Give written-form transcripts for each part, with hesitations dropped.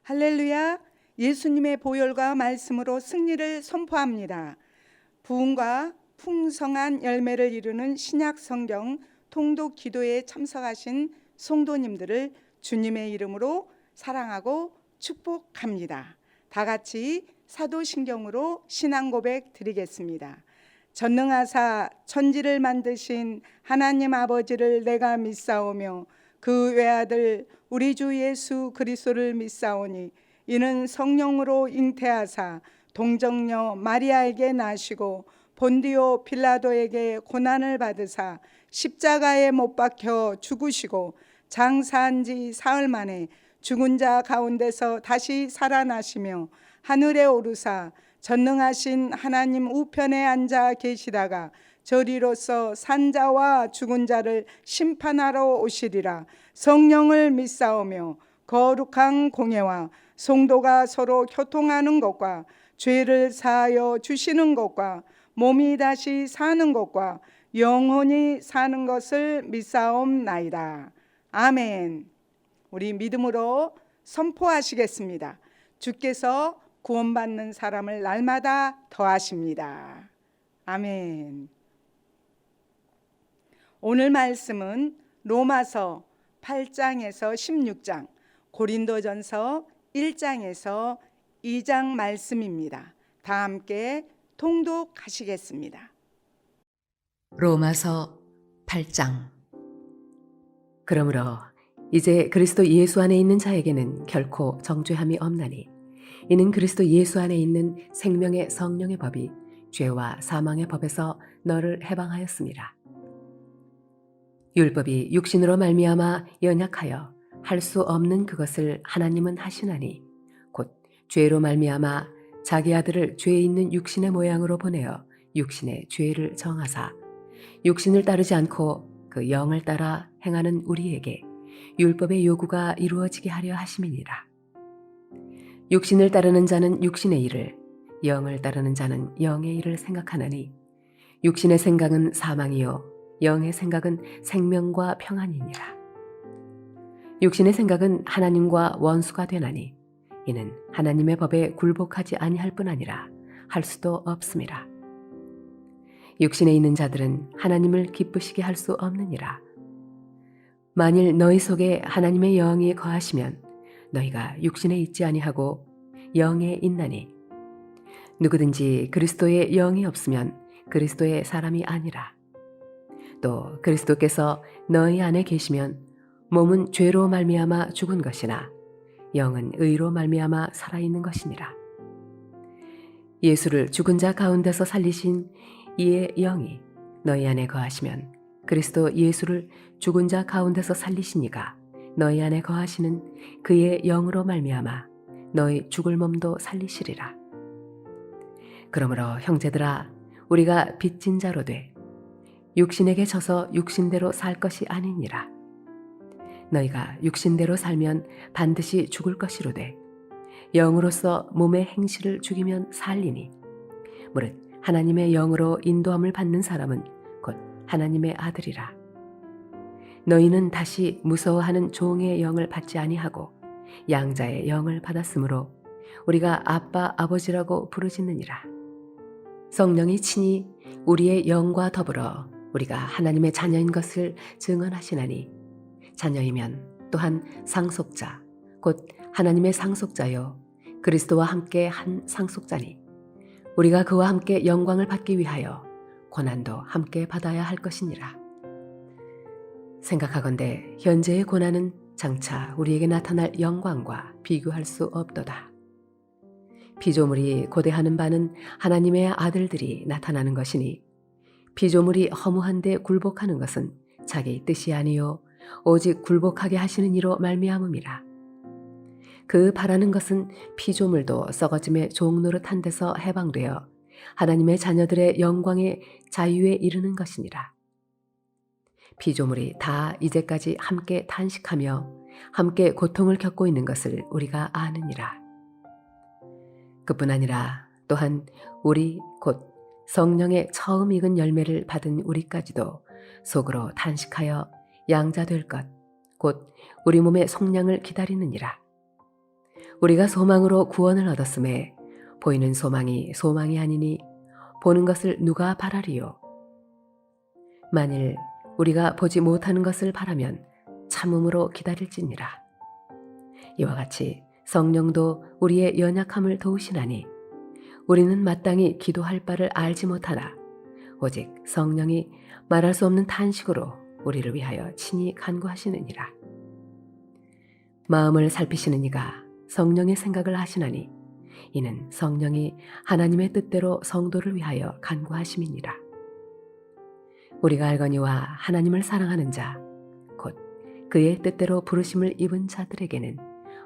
할렐루야. 예수님의 보혈과 말씀으로 승리를 선포합니다. 부흥과 풍성한 열매를 이루는 신약 성경 통독 기도에 참석하신 성도님들을 주님의 이름으로 사랑하고 축복합니다. 다 같이 사도신경으로 신앙 고백 드리겠습니다. 전능하사 천지를 만드신 하나님 아버지를 내가 믿사오며 그 외아들 우리 주 예수 그리스도를 믿사오니 이는 성령으로 잉태하사 동정녀 마리아에게 나시고 본디오 빌라도에게 고난을 받으사 십자가에 못 박혀 죽으시고 장사한 지 사흘 만에 죽은 자 가운데서 다시 살아나시며 하늘에 오르사 전능하신 하나님 우편에 앉아 계시다가 저리로서 산자와 죽은 자를 심판하러 오시리라. 성령을 믿사오며 거룩한 공예와 성도가 서로 교통하는 것과 죄를 사하여 주시는 것과 몸이 다시 사는 것과 영원히 사는 것을 믿사옵나이다. 아멘. 우리 믿음으로 선포하시겠습니다. 주께서 구원받는 사람을 날마다 더하십니다. 아멘. 오늘 말씀은 로마서 8장에서 16장, 고린도전서 1장에서 2장 말씀입니다. 다 함께 통독하시겠습니다. 로마서 8장. 그러므로 이제 그리스도 예수 안에 있는 자에게는 결코 정죄함이 없나니 이는 그리스도 예수 안에 있는 생명의 성령의 법이 죄와 사망의 법에서 너를 해방하였습니다. 율법이 육신으로 말미암아 연약하여 할 수 없는 그것을 하나님은 하시나니 곧 죄로 말미암아 자기 아들을 죄 있는 육신의 모양으로 보내어 육신의 죄를 정하사 육신을 따르지 않고 그 영을 따라 행하는 우리에게 율법의 요구가 이루어지게 하려 하심이니라. 육신을 따르는 자는 육신의 일을, 영을 따르는 자는 영의 일을 생각하나니 육신의 생각은 사망이요 영의 생각은 생명과 평안이니라. 육신의 생각은 하나님과 원수가 되나니 이는 하나님의 법에 굴복하지 아니할 뿐 아니라 할 수도 없음이라. 육신에 있는 자들은 하나님을 기쁘시게 할 수 없느니라. 만일 너희 속에 하나님의 영이 거하시면 너희가 육신에 있지 아니하고 영에 있나니 누구든지 그리스도의 영이 없으면 그리스도의 사람이 아니라. 또 그리스도께서 너희 안에 계시면 몸은 죄로 말미암아 죽은 것이나 영은 의로 말미암아 살아있는 것이니라. 예수를 죽은 자 가운데서 살리신 이의 영이 너희 안에 거하시면 그리스도 예수를 죽은 자 가운데서 살리신 이가 너희 안에 거하시는 그의 영으로 말미암아 너희 죽을 몸도 살리시리라. 그러므로 형제들아 우리가 빚진 자로 돼 육신에게 져서 육신대로 살 것이 아니니라. 너희가 육신대로 살면 반드시 죽을 것이로되 영으로서 몸의 행실을 죽이면 살리니 무릇 하나님의 영으로 인도함을 받는 사람은 곧 하나님의 아들이라. 너희는 다시 무서워하는 종의 영을 받지 아니하고 양자의 영을 받았으므로 우리가 아빠 아버지라고 부르짖느니라. 성령이 친히 우리의 영과 더불어 우리가 하나님의 자녀인 것을 증언하시나니 자녀이면 또한 상속자 곧 하나님의 상속자요 그리스도와 함께 한 상속자니 우리가 그와 함께 영광을 받기 위하여 고난도 함께 받아야 할 것이니라. 생각하건대 현재의 고난은 장차 우리에게 나타날 영광과 비교할 수 없도다. 피조물이 고대하는 바는 하나님의 아들들이 나타나는 것이니 피조물이 허무한 데 굴복하는 것은 자기 뜻이 아니요 오직 굴복하게 하시는 이로 말미암음이라. 그 바라는 것은 피조물도 썩어짐의 종노릇한 데서 해방되어 하나님의 자녀들의 영광의 자유에 이르는 것이니라. 피조물이 다 이제까지 함께 탄식하며 함께 고통을 겪고 있는 것을 우리가 아느니라. 그뿐 아니라 또한 우리 곧 성령의 처음 익은 열매를 받은 우리까지도 속으로 탄식하여 양자 될 것, 곧 우리 몸의 속량을 기다리느니라. 우리가 소망으로 구원을 얻었음에 보이는 소망이 소망이 아니니 보는 것을 누가 바라리요? 만일 우리가 보지 못하는 것을 바라면 참음으로 기다릴지니라. 이와 같이 성령도 우리의 연약함을 도우시나니 우리는 마땅히 기도할 바를 알지 못하나 오직 성령이 말할 수 없는 탄식으로 우리를 위하여 친히 간구하시느니라. 마음을 살피시는 이가 성령의 생각을 하시나니 이는 성령이 하나님의 뜻대로 성도를 위하여 간구하심이니라. 우리가 알거니와 하나님을 사랑하는 자, 곧 그의 뜻대로 부르심을 입은 자들에게는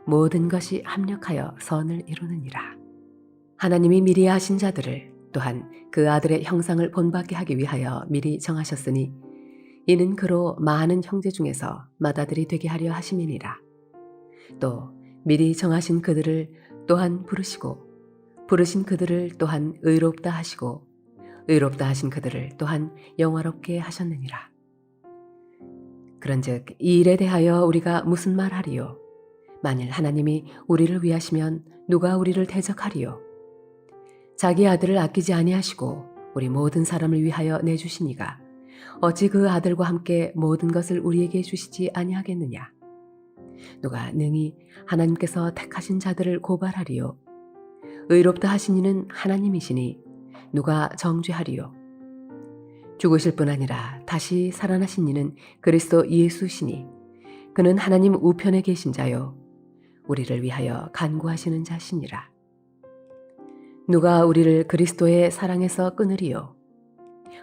모든 것이 합력하여 선을 이루느니라. 하나님이 미리 하신 자들을 또한 그 아들의 형상을 본받게 하기 위하여 미리 정하셨으니 이는 그로 많은 형제 중에서 맏아들이 되게 하려 하심이니라. 또 미리 정하신 그들을 또한 부르시고 부르신 그들을 또한 의롭다 하시고 의롭다 하신 그들을 또한 영화롭게 하셨느니라. 그런즉 이 일에 대하여 우리가 무슨 말하리요? 만일 하나님이 우리를 위하시면 누가 우리를 대적하리요? 자기 아들을 아끼지 아니하시고 우리 모든 사람을 위하여 내주시니가 어찌 그 아들과 함께 모든 것을 우리에게 주시지 아니하겠느냐? 누가 능히 하나님께서 택하신 자들을 고발하리요? 의롭다 하신 이는 하나님이시니 누가 정죄하리요? 죽으실 뿐 아니라 다시 살아나신 이는 그리스도 예수시니 그는 하나님 우편에 계신 자요 우리를 위하여 간구하시는 자시니라. 누가 우리를 그리스도의 사랑에서 끊으리요?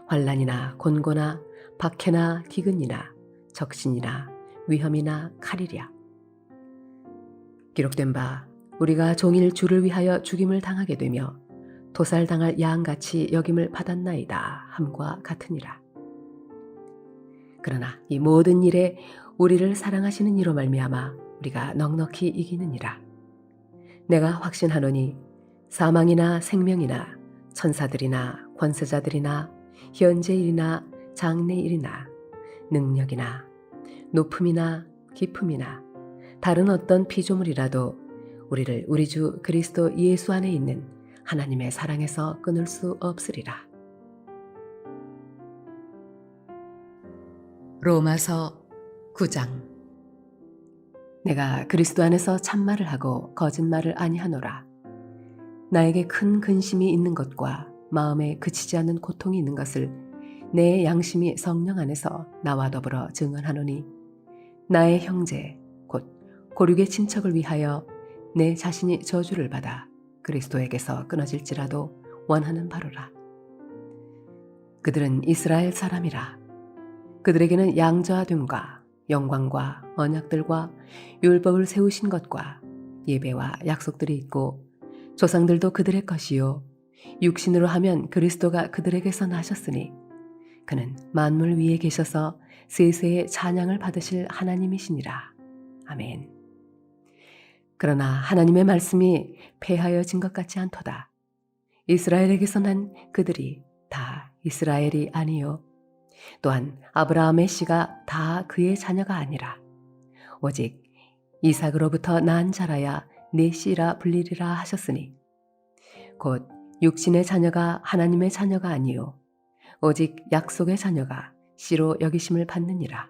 환난이나 곤고나 박해나 기근이나 적신이나 위험이나 칼이랴. 기록된 바 우리가 종일 주를 위하여 죽임을 당하게 되며 도살당할 양같이 여김을 받았나이다 함과 같으니라. 그러나 이 모든 일에 우리를 사랑하시는 이로 말미암아 우리가 넉넉히 이기느니라. 내가 확신하노니 사망이나 생명이나 천사들이나 권세자들이나 현재일이나 장래일이나 능력이나 높음이나 깊음이나 다른 어떤 피조물이라도 우리를 우리 주 그리스도 예수 안에 있는 하나님의 사랑에서 끊을 수 없으리라. 로마서 9장. 내가 그리스도 안에서 참말을 하고 거짓말을 아니하노라. 나에게 큰 근심이 있는 것과 마음에 그치지 않는 고통이 있는 것을 내 양심이 성령 안에서 나와 더불어 증언하노니 나의 형제 곧 고륙의 친척을 위하여 내 자신이 저주를 받아 그리스도에게서 끊어질지라도 원하는 바로라. 그들은 이스라엘 사람이라. 그들에게는 양자됨과 영광과 언약들과 율법을 세우신 것과 예배와 약속들이 있고 조상들도 그들의 것이요 육신으로 하면 그리스도가 그들에게서 나셨으니 그는 만물 위에 계셔서 세세의 찬양을 받으실 하나님이시니라. 아멘. 그러나 하나님의 말씀이 폐하여진 것 같지 않도다. 이스라엘에게서 난 그들이 다 이스라엘이 아니요 또한 아브라함의 씨가 다 그의 자녀가 아니라 오직 이삭으로부터 난 자라야 내 씨라 불리리라 하셨으니 곧 육신의 자녀가 하나님의 자녀가 아니요 오직 약속의 자녀가 씨로 여기심을 받느니라.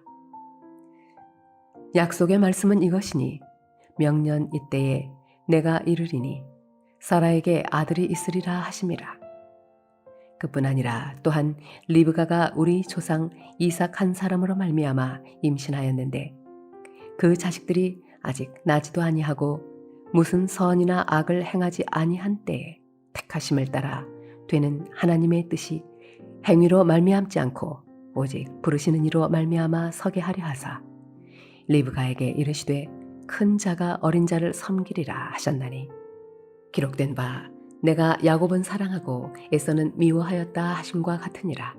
약속의 말씀은 이것이니 명년 이때에 내가 이르리니 사라에게 아들이 있으리라 하심이라. 그뿐 아니라 또한 리브가가 우리 조상 이삭 한 사람으로 말미암아 임신하였는데 그 자식들이 아직 나지도 아니하고 무슨 선이나 악을 행하지 아니한 때에 택하심을 따라 되는 하나님의 뜻이 행위로 말미암지 않고 오직 부르시는 이로 말미암아 서게 하려 하사 리브가에게 이르시되 큰 자가 어린 자를 섬기리라 하셨나니 기록된 바 내가 야곱은 사랑하고 에서는 미워하였다 하심과 같으니라.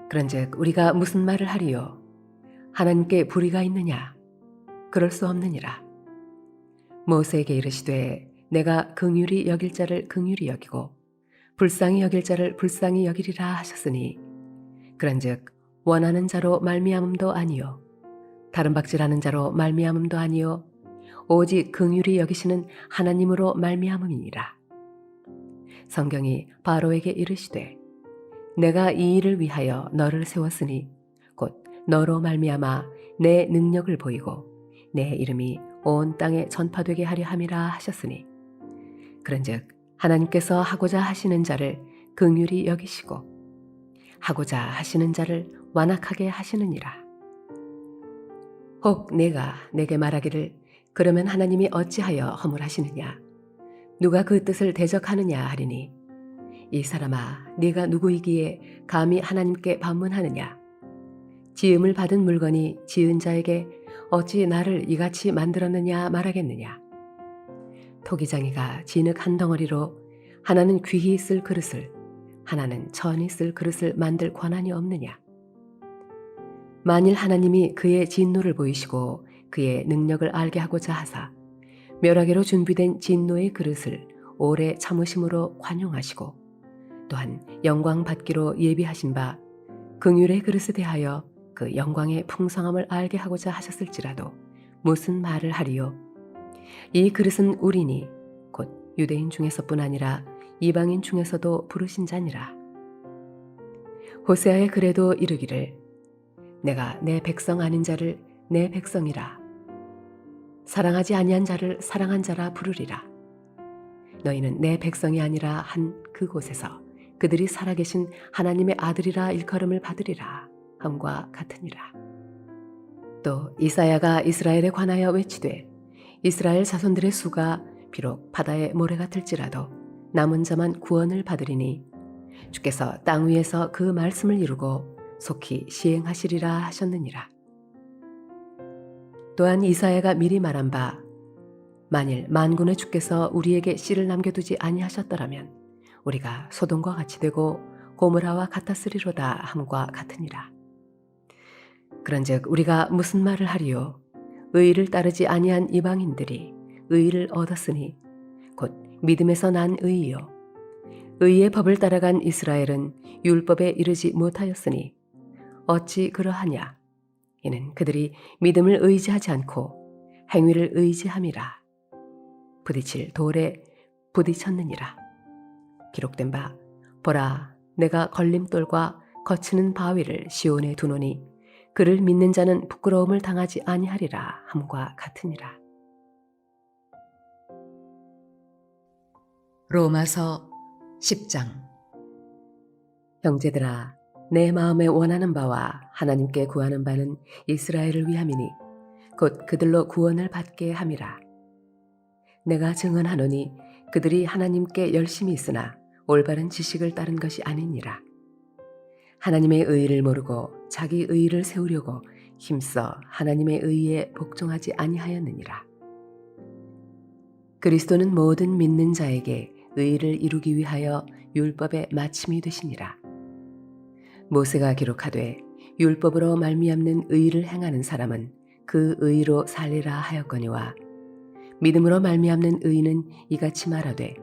그런즉 우리가 무슨 말을 하리요? 하나님께 불의가 있느냐? 그럴 수 없느니라. 모세에게 이르시되 내가 긍휼히 여길 자를 긍휼히 여기고 불쌍히 여길 자를 불쌍히 여기리라 하셨으니 그런즉 원하는 자로 말미암음도 아니요 다른 박질하는 자로 말미암음도 아니요 오직 긍휼히 여기시는 하나님으로 말미암음이니라. 성경이 바로에게 이르시되 내가 이 일을 위하여 너를 세웠으니 곧 너로 말미암아 내 능력을 보이고 내 이름이 온 땅에 전파되게 하려 함이라 하셨으니 그런즉 하나님께서 하고자 하시는 자를 긍휼히 여기시고 하고자 하시는 자를 완악하게 하시느니라. 혹 내가 내게 말하기를 그러면 하나님이 어찌하여 허물하시느냐 누가 그 뜻을 대적하느냐 하리니 이 사람아 네가 누구이기에 감히 하나님께 반문하느냐 지음을 받은 물건이 지은 자에게 어찌 나를 이같이 만들었느냐 말하겠느냐 토기장이가 진흙 한 덩어리로 하나는 귀히 쓸 그릇을 하나는 천히 쓸 그릇을 만들 권한이 없느냐 만일 하나님이 그의 진노를 보이시고 그의 능력을 알게 하고자 하사 멸하기로 준비된 진노의 그릇을 오래 참으심으로 관용하시고 또한 영광 받기로 예비하신 바 긍휼의 그릇에 대하여 그 영광의 풍성함을 알게 하고자 하셨을지라도 무슨 말을 하리요 이 그릇은 우리니 곧 유대인 중에서뿐 아니라 이방인 중에서도 부르신 자니라. 호세아의 글에도 이르기를 내가 내 백성 아닌 자를 내 백성이라 사랑하지 아니한 자를 사랑한 자라 부르리라. 너희는 내 백성이 아니라 한 그곳에서 그들이 살아계신 하나님의 아들이라 일컬음을 받으리라 함과 같으니라. 또 이사야가 이스라엘에 관하여 외치되 이스라엘 자손들의 수가 비록 바다의 모래 같을지라도 남은 자만 구원을 받으리니 주께서 땅 위에서 그 말씀을 이루고 속히 시행하시리라 하셨느니라. 또한 이사야가 미리 말한 바 만일 만군의 주께서 우리에게 씨를 남겨두지 아니하셨더라면 우리가 소돔과 같이 되고 고모라와 같았으리로다 함과 같으니라. 그런즉 우리가 무슨 말을 하리요 의를 따르지 아니한 이방인들이 의를 얻었으니 곧 믿음에서 난 의이요 의의 법을 따라간 이스라엘은 율법에 이르지 못하였으니 어찌 그러하냐 이는 그들이 믿음을 의지하지 않고 행위를 의지함이라. 부딪힐 돌에 부딪혔느니라. 기록된 바 보라 내가 걸림돌과 거치는 바위를 시온에 두노니 그를 믿는 자는 부끄러움을 당하지 아니하리라 함과 같으니라. 로마서 10장. 형제들아 내 마음에 원하는 바와 하나님께 구하는 바는 이스라엘을 위함이니 곧 그들로 구원을 받게 함이라. 내가 증언하노니 그들이 하나님께 열심히 있으나 올바른 지식을 따른 것이 아니니라. 하나님의 의의를 모르고 자기 의의를 세우려고 힘써 하나님의 의의에 복종하지 아니하였느니라. 그리스도는 모든 믿는 자에게 의의를 이루기 위하여 율법의 마침이 되시니라. 모세가 기록하되 율법으로 말미암는 의의를 행하는 사람은 그 의의로 살리라 하였거니와 믿음으로 말미암는 의의는 이같이 말하되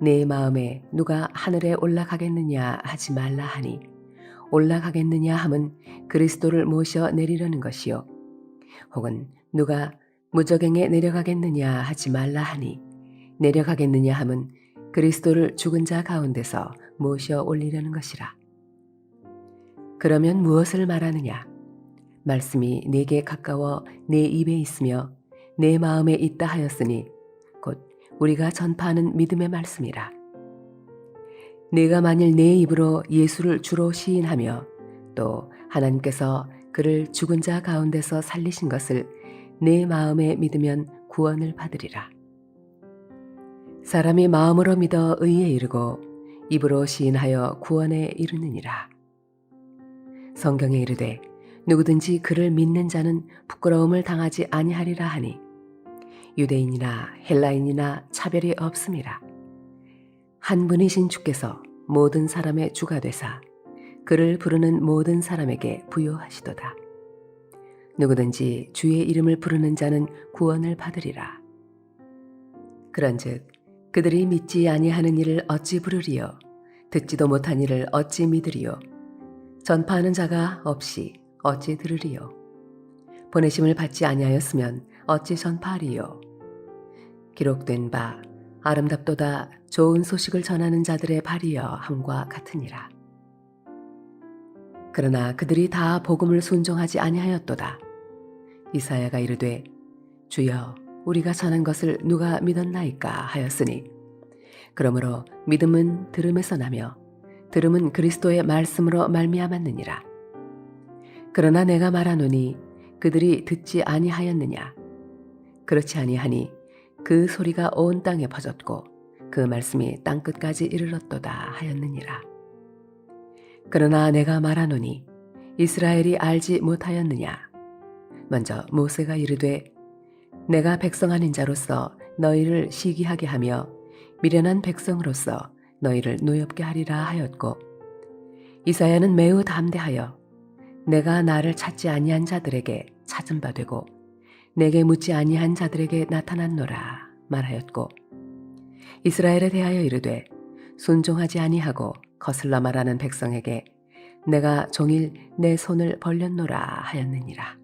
내 마음에 누가 하늘에 올라가겠느냐 하지 말라 하니 올라가겠느냐 함은 그리스도를 모셔 내리려는 것이요 혹은 누가 무저갱에 내려가겠느냐 하지 말라 하니 내려가겠느냐 함은 그리스도를 죽은 자 가운데서 모셔 올리려는 것이라. 그러면 무엇을 말하느냐? 말씀이 내게 가까워 내 입에 있으며 내 마음에 있다 하였으니 곧 우리가 전파하는 믿음의 말씀이라. 내가 만일 내 입으로 예수를 주로 시인하며 또 하나님께서 그를 죽은 자 가운데서 살리신 것을 내 마음에 믿으면 구원을 받으리라. 사람이 마음으로 믿어 의에 이르고 입으로 시인하여 구원에 이르느니라. 성경에 이르되 누구든지 그를 믿는 자는 부끄러움을 당하지 아니하리라 하니 유대인이나 헬라인이나 차별이 없음이라. 한 분이신 주께서 모든 사람의 주가 되사 그를 부르는 모든 사람에게 부요하시도다. 누구든지 주의 이름을 부르는 자는 구원을 받으리라. 그런즉 그들이 믿지 아니하는 일을 어찌 부르리요? 듣지도 못한 일을 어찌 믿으리요? 전파하는 자가 없이 어찌 들으리요? 보내심을 받지 아니하였으면 어찌 전파하리요. 기록된 바 아름답도다 좋은 소식을 전하는 자들의 발이여 함과 같으니라. 그러나 그들이 다 복음을 순종하지 아니하였도다. 이사야가 이르되 주여 우리가 전한 것을 누가 믿었나이까 하였으니 그러므로 믿음은 들음에서 나며 들음은 그리스도의 말씀으로 말미암았느니라. 그러나 내가 말하노니 그들이 듣지 아니하였느냐. 그렇지 아니하니 그 소리가 온 땅에 퍼졌고 그 말씀이 땅끝까지 이르렀도다 하였느니라. 그러나 내가 말하노니 이스라엘이 알지 못하였느냐. 먼저 모세가 이르되 내가 백성 아닌 자로서 너희를 시기하게 하며 미련한 백성으로서 너희를 노엽게 하리라 하였고 이사야는 매우 담대하여 내가 나를 찾지 아니한 자들에게 찾은 바 되고 내게 묻지 아니한 자들에게 나타났노라 말하였고 이스라엘에 대하여 이르되 순종하지 아니하고 거슬러 말하는 백성에게 내가 종일 내 손을 벌렸노라 하였느니라.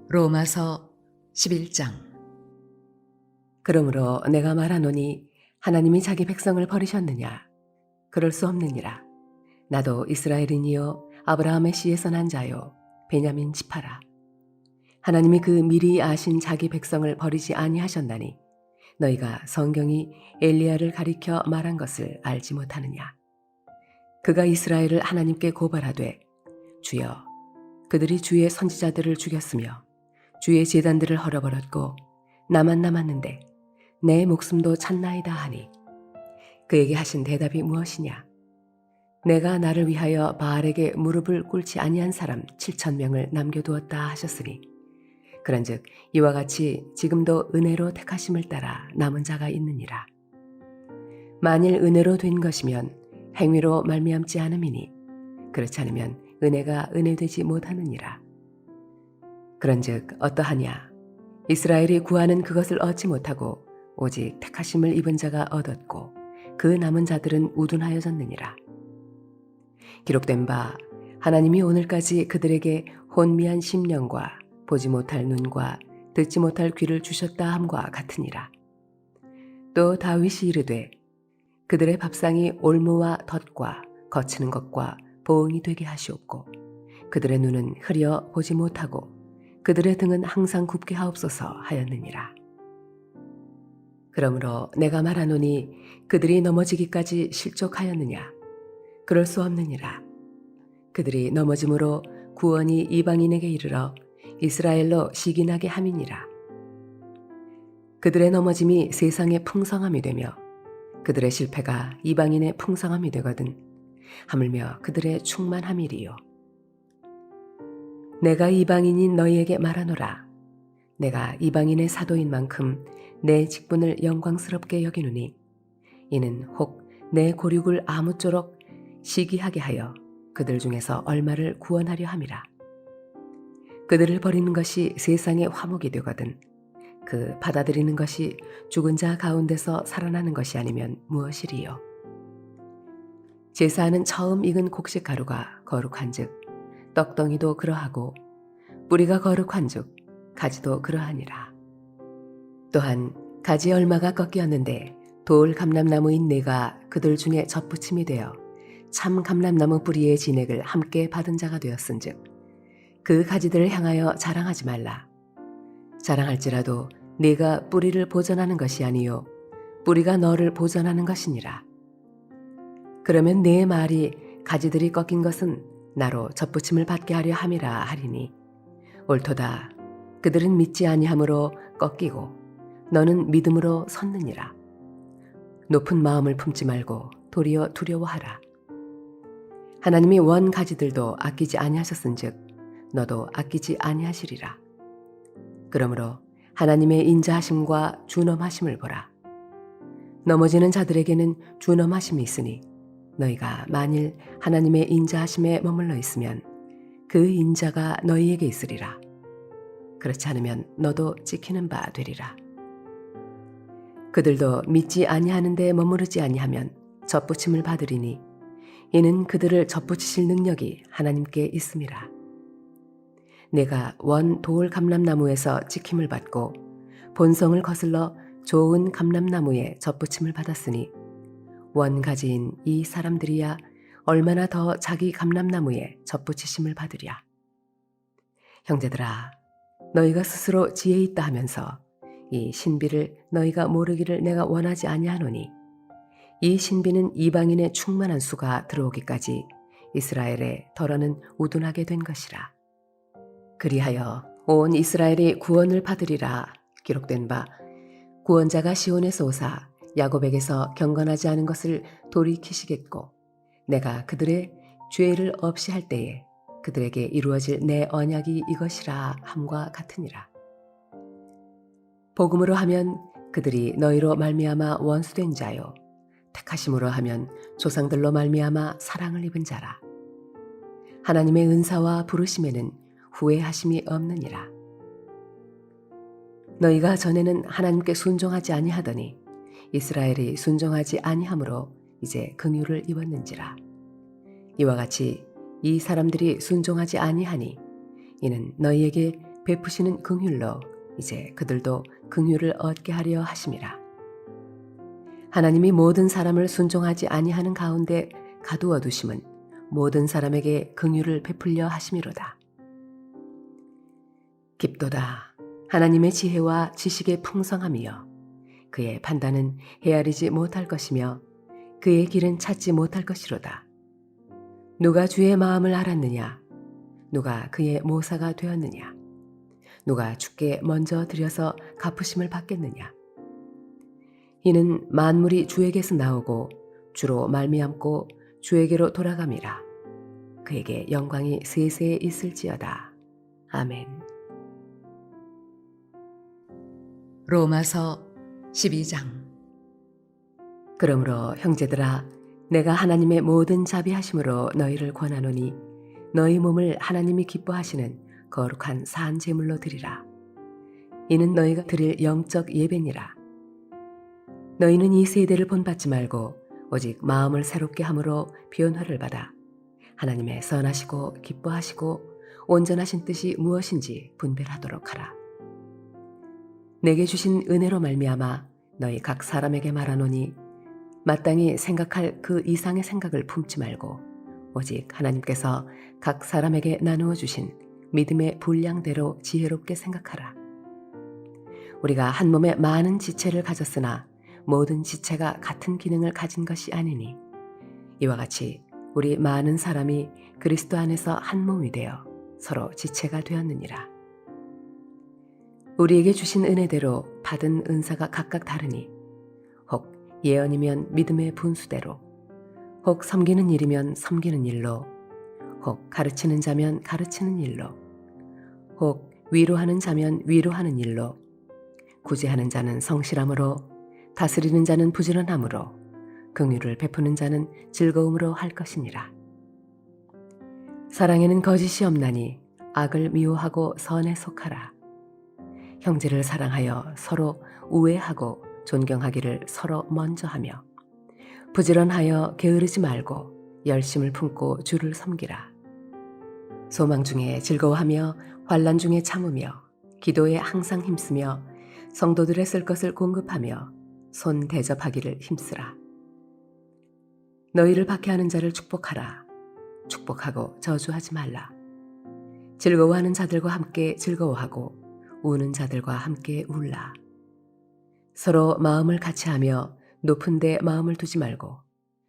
로마서 11장. 그러므로 내가 말하노니 하나님이 자기 백성을 버리셨느냐? 그럴 수 없느니라. 나도 이스라엘인이요 아브라함의 씨에서 난 자요 베냐민 지파라. 하나님이 그 미리 아신 자기 백성을 버리지 아니하셨나니 너희가 성경이 엘리야를 가리켜 말한 것을 알지 못하느냐. 그가 이스라엘을 하나님께 고발하되 주여 그들이 주의 선지자들을 죽였으며 주의 제단들을 헐어버렸고 나만 남았는데 내 목숨도 찾나이다 하니 그에게 하신 대답이 무엇이냐. 내가 나를 위하여 바알에게 무릎을 꿇지 아니한 사람 7,000명을 남겨두었다 하셨으니 그런즉 이와 같이 지금도 은혜로 택하심을 따라 남은 자가 있느니라. 만일 은혜로 된 것이면 행위로 말미암지 않음이니 그렇지 않으면 은혜가 은혜되지 못하느니라. 그런즉 어떠하냐. 이스라엘이 구하는 그것을 얻지 못하고 오직 택하심을 입은 자가 얻었고 그 남은 자들은 우둔하여졌느니라. 기록된 바 하나님이 오늘까지 그들에게 혼미한 심령과 보지 못할 눈과 듣지 못할 귀를 주셨다 함과 같으니라. 또 다윗이 이르되 그들의 밥상이 올무와 덫과 거치는 것과 보응이 되게 하시옵고 그들의 눈은 흐려 보지 못하고 그들의 등은 항상 굽게 하옵소서 하였느니라. 그러므로 내가 말하노니 그들이 넘어지기까지 실족하였느냐. 그럴 수 없느니라. 그들이 넘어짐으로 구원이 이방인에게 이르러 이스라엘로 시기나게 함이니라. 그들의 넘어짐이 세상의 풍성함이 되며 그들의 실패가 이방인의 풍성함이 되거든 하물며 그들의 충만함이리요. 내가 이방인인 너희에게 말하노라. 내가 이방인의 사도인 만큼 내 직분을 영광스럽게 여기노니 이는 혹 내 고륙을 아무쪼록 시기하게 하여 그들 중에서 얼마를 구원하려 함이라. 그들을 버리는 것이 세상의 화목이 되거든 그 받아들이는 것이 죽은 자 가운데서 살아나는 것이 아니면 무엇이리요. 제사하는 처음 익은 곡식 가루가 거룩한즉 떡덩이도 그러하고 뿌리가 거룩한즉 가지도 그러하니라. 또한 가지 얼마가 꺾이었는데 돌 감람나무인 내가 그들 중에 접붙임이 되어 참 감람나무 뿌리의 진액을 함께 받은 자가 되었은즉 그 가지들을 향하여 자랑하지 말라. 자랑할지라도 네가 뿌리를 보전하는 것이 아니요 뿌리가 너를 보전하는 것이니라. 그러면 내 말이 가지들이 꺾인 것은 나로 접붙임을 받게 하려 함이라 하리니 옳도다. 그들은 믿지 아니함으로 꺾이고 너는 믿음으로 섰느니라. 높은 마음을 품지 말고 도리어 두려워하라. 하나님이 원 가지들도 아끼지 아니하셨은즉 너도 아끼지 아니하시리라. 그러므로 하나님의 인자하심과 준엄하심을 보라. 넘어지는 자들에게는 준엄하심이 있으니 너희가 만일 하나님의 인자하심에 머물러 있으면 그 인자가 너희에게 있으리라. 그렇지 않으면 너도 찍히는 바 되리라. 그들도 믿지 아니하는 데 머무르지 아니하면 접붙임을 받으리니 이는 그들을 접붙이실 능력이 하나님께 있음이라. 내가 원 돌 감람나무에서 찍힘을 받고 본성을 거슬러 좋은 감람나무에 접붙임을 받았으니 원 가지인 이 사람들이야 얼마나 더 자기 감람나무에 접붙이심을 받으랴. 형제들아, 너희가 스스로 지혜 있다 하면서 이 신비를 너희가 모르기를 내가 원하지 아니하노니 이 신비는 이방인의 충만한 수가 들어오기까지 이스라엘에 덜어는 우둔하게 된 것이라. 그리하여 온 이스라엘이 구원을 받으리라 기록된 바 구원자가 시온에서 오사 야곱에게서 경건하지 않은 것을 돌이키시겠고 내가 그들의 죄를 없이 할 때에 그들에게 이루어질 내 언약이 이것이라 함과 같으니라. 복음으로 하면 그들이 너희로 말미암아 원수된 자요 택하심으로 하면 조상들로 말미암아 사랑을 입은 자라. 하나님의 은사와 부르심에는 후회하심이 없느니라. 너희가 전에는 하나님께 순종하지 아니하더니 이스라엘이 순종하지 아니하므로 이제 긍휼을 입었는지라. 이와 같이 이 사람들이 순종하지 아니하니 이는 너희에게 베푸시는 긍휼로 이제 그들도 긍휼을 얻게 하려 하심이라. 하나님이 모든 사람을 순종하지 아니하는 가운데 가두어 두심은 모든 사람에게 긍휼을 베풀려 하심이로다. 깊도다. 하나님의 지혜와 지식의 풍성함이여 그의 판단은 헤아리지 못할 것이며 그의 길은 찾지 못할 것이로다. 누가 주의 마음을 알았느냐? 누가 그의 모사가 되었느냐? 누가 주께 먼저 들여서 갚으심을 받겠느냐? 이는 만물이 주에게서 나오고 주로 말미암고 주에게로 돌아감이라. 그에게 영광이 세세에 있을지어다. 아멘. 로마서 12장. 그러므로 형제들아, 내가 하나님의 모든 자비하심으로 너희를 권하노니 너희 몸을 하나님이 기뻐하시는 거룩한 산 제물로 드리라. 이는 너희가 드릴 영적 예배니라. 너희는 이 세대를 본받지 말고 오직 마음을 새롭게 함으로 변화를 받아 하나님의 선하시고 기뻐하시고 온전하신 뜻이 무엇인지 분별하도록 하라. 내게 주신 은혜로 말미암아 너희 각 사람에게 말하노니 마땅히 생각할 그 이상의 생각을 품지 말고 오직 하나님께서 각 사람에게 나누어 주신 믿음의 분량대로 지혜롭게 생각하라. 우리가 한 몸에 많은 지체를 가졌으나 모든 지체가 같은 기능을 가진 것이 아니니 이와 같이 우리 많은 사람이 그리스도 안에서 한 몸이 되어 서로 지체가 되었느니라. 우리에게 주신 은혜대로 받은 은사가 각각 다르니 혹 예언이면 믿음의 분수대로, 혹 섬기는 일이면 섬기는 일로, 혹 가르치는 자면 가르치는 일로, 혹 위로하는 자면 위로하는 일로, 구제하는 자는 성실함으로, 다스리는 자는 부지런함으로, 긍휼을 베푸는 자는 즐거움으로 할 것이니라. 사랑에는 거짓이 없나니 악을 미워하고 선에 속하라. 형제를 사랑하여 서로 우애하고 존경하기를 서로 먼저 하며 부지런하여 게으르지 말고 열심을 품고 주를 섬기라. 소망 중에 즐거워하며 환난 중에 참으며 기도에 항상 힘쓰며 성도들의 쓸 것을 공급하며 손 대접하기를 힘쓰라. 너희를 박해하는 자를 축복하라. 축복하고 저주하지 말라. 즐거워하는 자들과 함께 즐거워하고 우는 자들과 함께 울라. 서로 마음을 같이하며 높은 데 마음을 두지 말고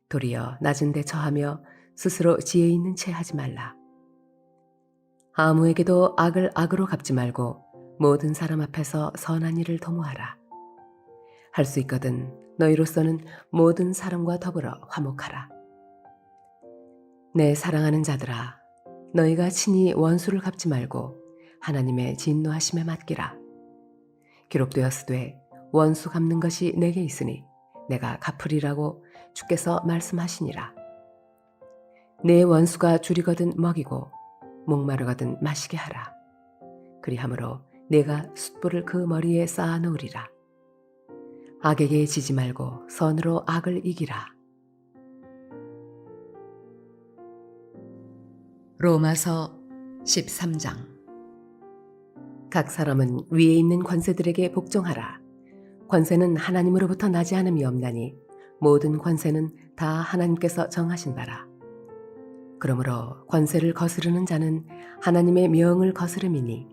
도리어 낮은 데 처하며 스스로 지혜 있는 채 하지 말라. 아무에게도 악을 악으로 갚지 말고 모든 사람 앞에서 선한 일을 도모하라. 할 수 있거든 너희로서는 모든 사람과 더불어 화목하라. 내 사랑하는 자들아, 너희가 친히 원수를 갚지 말고 하나님의 진노하심에 맡기라. 기록되었으되 원수 갚는 것이 내게 있으니 내가 갚으리라고 주께서 말씀하시니라. 내 원수가 줄이거든 먹이고 목마르거든 마시게 하라. 그리하므로 내가 숯불을 그 머리에 쌓아 놓으리라. 악에게 지지 말고 선으로 악을 이기라. 로마서 13장. 각 사람은 위에 있는 권세들에게 복종하라. 권세는 하나님으로부터 나지 않음이 없나니 모든 권세는 다 하나님께서 정하신 바라. 그러므로 권세를 거스르는 자는 하나님의 명을 거스름이니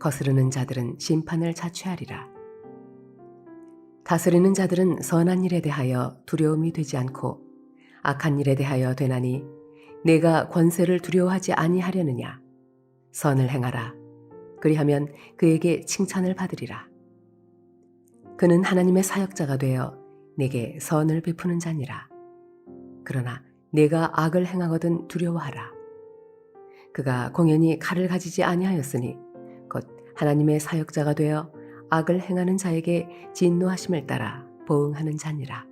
거스르는 자들은 심판을 자취하리라. 다스리는 자들은 선한 일에 대하여 두려움이 되지 않고 악한 일에 대하여 되나니 내가 권세를 두려워하지 아니하려느냐. 선을 행하라. 그리하면 그에게 칭찬을 받으리라. 그는 하나님의 사역자가 되어 내게 선을 베푸는 자니라. 그러나 내가 악을 행하거든 두려워하라. 그가 공연히 칼을 가지지 아니하였으니 곧 하나님의 사역자가 되어 악을 행하는 자에게 진노하심을 따라 보응하는 자니라.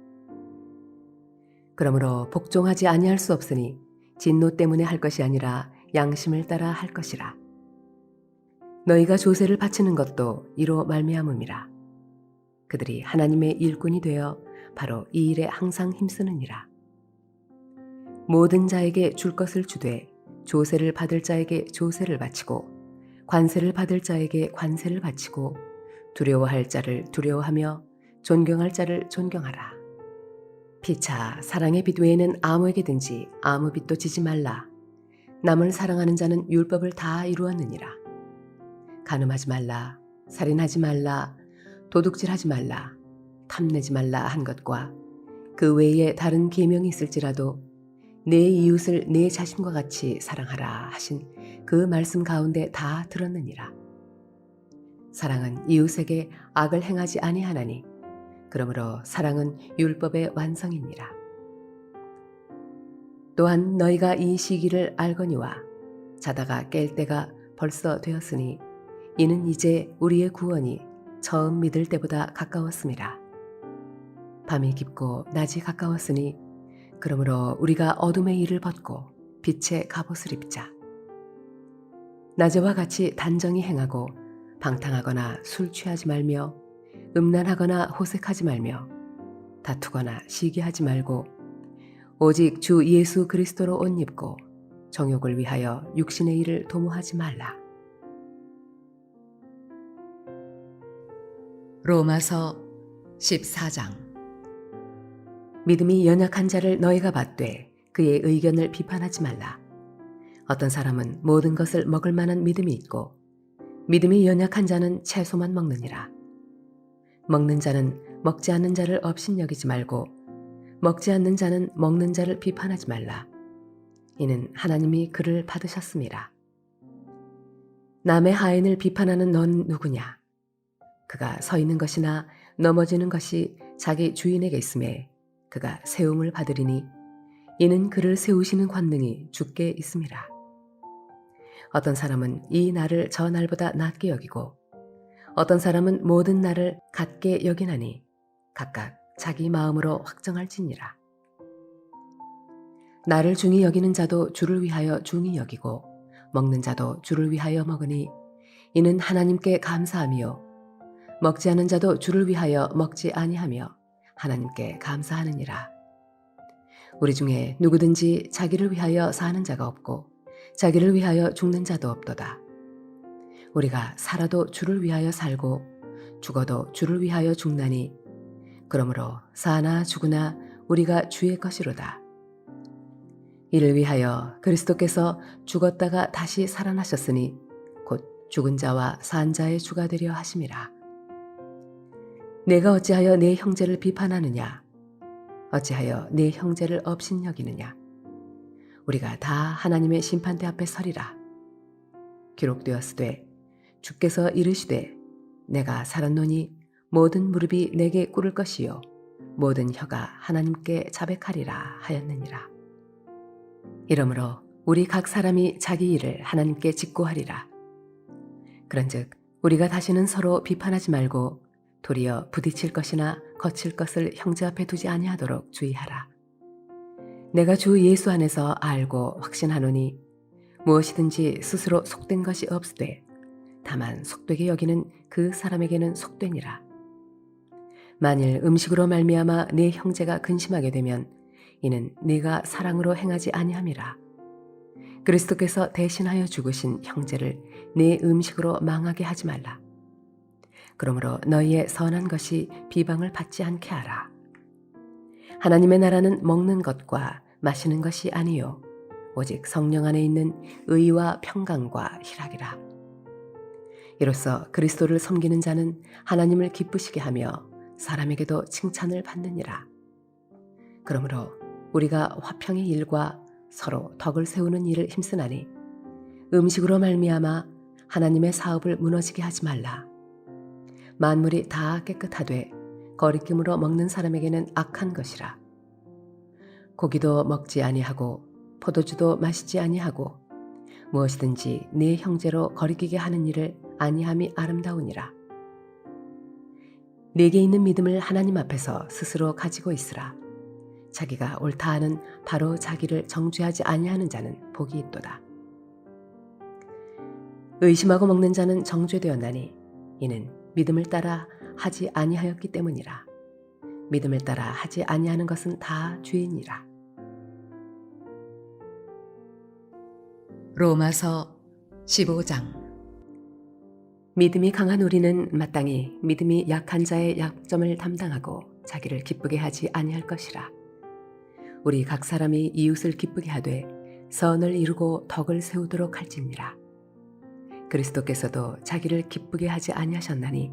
그러므로 복종하지 아니할 수 없으니 진노 때문에 할 것이 아니라 양심을 따라 할 것이라. 너희가 조세를 바치는 것도 이로 말미암음이라. 그들이 하나님의 일꾼이 되어 바로 이 일에 항상 힘쓰느니라. 모든 자에게 줄 것을 주되 조세를 받을 자에게 조세를 바치고 관세를 받을 자에게 관세를 바치고 두려워할 자를 두려워하며 존경할 자를 존경하라. 피차 사랑의 빛 외에는 아무에게든지 아무 빛도 지지 말라. 남을 사랑하는 자는 율법을 다 이루었느니라. 간음하지 말라, 살인하지 말라, 도둑질하지 말라, 탐내지 말라 한 것과 그 외에 다른 계명이 있을지라도 내 이웃을 내 자신과 같이 사랑하라 하신 그 말씀 가운데 다 들었느니라. 사랑은 이웃에게 악을 행하지 아니하나니 그러므로 사랑은 율법의 완성이니라. 또한 너희가 이 시기를 알거니와 자다가 깰 때가 벌써 되었으니 이는 이제 우리의 구원이 처음 믿을 때보다 가까웠음이라. 밤이 깊고 낮이 가까웠으니 그러므로 우리가 어둠의 일을 벗고 빛의 갑옷을 입자. 낮에와 같이 단정히 행하고 방탕하거나 술 취하지 말며 음란하거나 호색하지 말며 다투거나 시기하지 말고 오직 주 예수 그리스도로 옷 입고 정욕을 위하여 육신의 일을 도모하지 말라. 로마서 14장. 믿음이 연약한 자를 너희가 받되 그의 의견을 비판하지 말라. 어떤 사람은 모든 것을 먹을 만한 믿음이 있고 믿음이 연약한 자는 채소만 먹느니라. 먹는 자는 먹지 않는 자를 업신여기지 말고 먹지 않는 자는 먹는 자를 비판하지 말라. 이는 하나님이 그를 받으셨음이라. 남의 하인을 비판하는 넌 누구냐? 그가 서 있는 것이나 넘어지는 것이 자기 주인에게 있음에 그가 세움을 받으리니 이는 그를 세우시는 권능이 주께 있음이라. 어떤 사람은 이 날을 저 날보다 낮게 여기고 어떤 사람은 모든 날을 같게 여기나니 각각 자기 마음으로 확정할지니라. 나를 중히 여기는 자도 주를 위하여 중히 여기고 먹는 자도 주를 위하여 먹으니 이는 하나님께 감사하며 먹지 않은 자도 주를 위하여 먹지 아니하며 하나님께 감사하느니라. 우리 중에 누구든지 자기를 위하여 사는 자가 없고 자기를 위하여 죽는 자도 없도다. 우리가 살아도 주를 위하여 살고 죽어도 주를 위하여 죽나니 그러므로 사나 죽으나 우리가 주의 것이로다. 이를 위하여 그리스도께서 죽었다가 다시 살아나셨으니 곧 죽은 자와 산 자의 주가 되려 하심이라. 내가 어찌하여 내 형제를 비판하느냐? 어찌하여 내 형제를 업신여기느냐? 우리가 다 하나님의 심판대 앞에 서리라. 기록되었으되 주께서 이르시되 내가 살았노니 모든 무릎이 내게 꿇을 것이요 모든 혀가 하나님께 자백하리라 하였느니라. 이러므로 우리 각 사람이 자기 일을 하나님께 직고하리라. 그런즉 우리가 다시는 서로 비판하지 말고 도리어 부딪힐 것이나 거칠 것을 형제 앞에 두지 아니하도록 주의하라. 내가 주 예수 안에서 알고 확신하노니 무엇이든지 스스로 속된 것이 없으되 다만 속되게 여기는 그 사람에게는 속되니라. 만일 음식으로 말미암아 내 형제가 근심하게 되면 이는 네가 사랑으로 행하지 아니함이라. 그리스도께서 대신하여 죽으신 형제를 네 음식으로 망하게 하지 말라. 그러므로 너희의 선한 것이 비방을 받지 않게 하라. 하나님의 나라는 먹는 것과 마시는 것이 아니요 오직 성령 안에 있는 의와 평강과 희락이라. 이로써 그리스도를 섬기는 자는 하나님을 기쁘시게 하며 사람에게도 칭찬을 받느니라. 그러므로 우리가 화평의 일과 서로 덕을 세우는 일을 힘쓰나니 음식으로 말미암아 하나님의 사업을 무너지게 하지 말라. 만물이 다 깨끗하되 거리낌으로 먹는 사람에게는 악한 것이라. 고기도 먹지 아니하고 포도주도 마시지 아니하고 무엇이든지 네 형제로 거리끼게 하는 일을 아니함이 아름다우니라. 네게 있는 믿음을 하나님 앞에서 스스로 가지고 있으라. 자기가 옳다 하는 바로 자기를 정죄하지 아니하는 자는 복이 있도다. 의심하고 먹는 자는 정죄되었나니 이는 믿음을 따라 하지 아니하였기 때문이라. 믿음을 따라 하지 아니하는 것은 다 죄이니라. 로마서 15장. 믿음이 강한 우리는 마땅히 믿음이 약한 자의 약점을 담당하고 자기를 기쁘게 하지 아니할 것이라. 우리 각 사람이 이웃을 기쁘게 하되 선을 이루고 덕을 세우도록 할지니라. 그리스도께서도 자기를 기쁘게 하지 아니하셨나니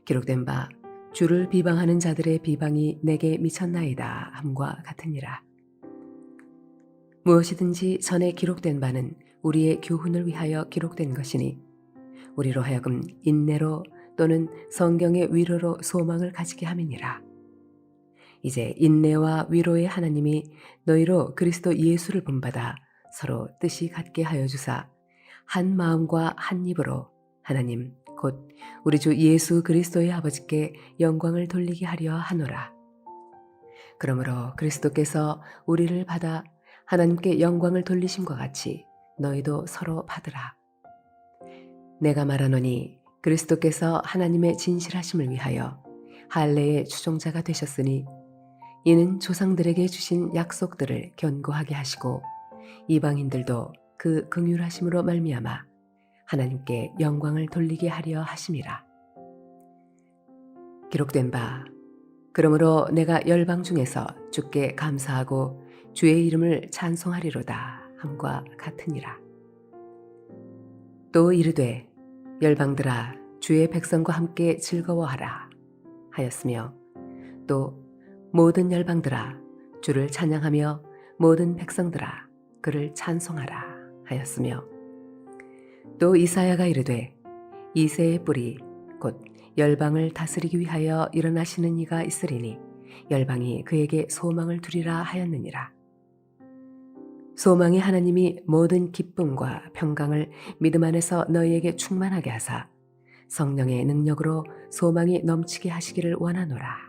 기록된 바 주를 비방하는 자들의 비방이 내게 미쳤나이다 함과 같으니라. 무엇이든지 전에 기록된 바는 우리의 교훈을 위하여 기록된 것이니 우리로 하여금 인내로 또는 성경의 위로로 소망을 가지게 함이니라. 이제 인내와 위로의 하나님이 너희로 그리스도 예수를 본받아 서로 뜻이 같게 하여 주사 한 마음과 한 입으로 하나님 곧 우리 주 예수 그리스도의 아버지께 영광을 돌리게 하려 하노라. 그러므로 그리스도께서 우리를 받아 하나님께 영광을 돌리심과 같이 너희도 서로 받으라. 내가 말하노니 그리스도께서 하나님의 진실하심을 위하여 할례의 추종자가 되셨으니 이는 조상들에게 주신 약속들을 견고하게 하시고 이방인들도 그 긍휼하심으로 말미암아 하나님께 영광을 돌리게 하려 하심이라. 기록된 바 그러므로 내가 열방 중에서 주께 감사하고 주의 이름을 찬송하리로다 함과 같으니라. 또 이르되 열방들아 주의 백성과 함께 즐거워하라 하였으며 또 모든 열방들아 주를 찬양하며 모든 백성들아 그를 찬송하라 하였으며 또 이사야가 이르되 이새의 뿌리 곧 열방을 다스리기 위하여 일어나시는 이가 있으리니 열방이 그에게 소망을 두리라 하였느니라. 소망의 하나님이 모든 기쁨과 평강을 믿음 안에서 너희에게 충만하게 하사 성령의 능력으로 소망이 넘치게 하시기를 원하노라.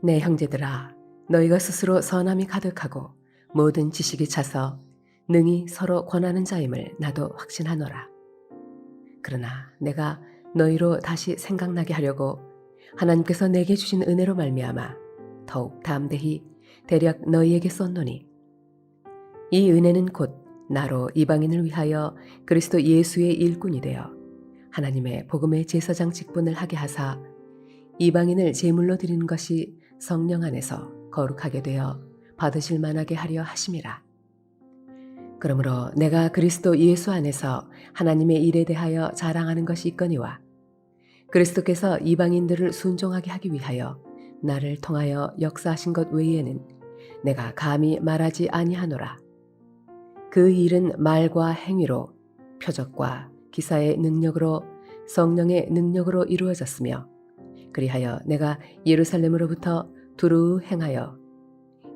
내 형제들아 너희가 스스로 선함이 가득하고 모든 지식이 차서 능히 서로 권하는 자임을 나도 확신하노라. 그러나 내가 너희로 다시 생각나게 하려고 하나님께서 내게 주신 은혜로 말미암아 더욱 담대히 대략 너희에게 썼노니 이 은혜는 곧 나로 이방인을 위하여 그리스도 예수의 일꾼이 되어 하나님의 복음의 제사장 직분을 하게 하사 이방인을 제물로 드리는 것이 성령 안에서 거룩하게 되어 받으실 만하게 하려 하심이라. 그러므로 내가 그리스도 예수 안에서 하나님의 일에 대하여 자랑하는 것이 있거니와 그리스도께서 이방인들을 순종하게 하기 위하여 나를 통하여 역사하신 것 외에는 내가 감히 말하지 아니하노라. 그 일은 말과 행위로 표적과 기사의 능력으로 성령의 능력으로 이루어졌으며 그리하여 내가 예루살렘으로부터 두루 행하여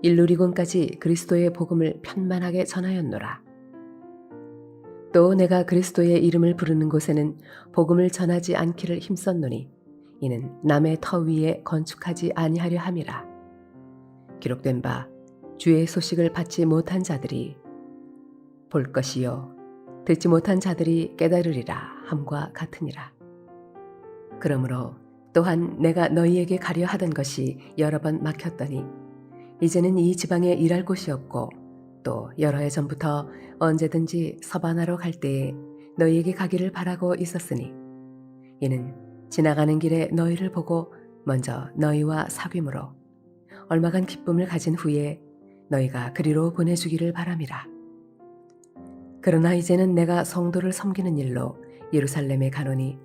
일루리곤까지 그리스도의 복음을 편만하게 전하였노라. 또 내가 그리스도의 이름을 부르는 곳에는 복음을 전하지 않기를 힘썼노니 이는 남의 터 위에 건축하지 아니하려 함이라. 기록된 바 주의 소식을 받지 못한 자들이 볼 것이요 듣지 못한 자들이 깨달으리라 함과 같으니라. 그러므로 또한 내가 너희에게 가려 하던 것이 여러 번 막혔더니 이제는 이 지방에 일할 곳이 없고 또 여러 해 전부터 언제든지 서바나로 갈 때에 너희에게 가기를 바라고 있었으니 이는 지나가는 길에 너희를 보고 먼저 너희와 사귐으로 얼마간 기쁨을 가진 후에 너희가 그리로 보내주기를 바람이라. 그러나 이제는 내가 성도를 섬기는 일로 예루살렘에 가노니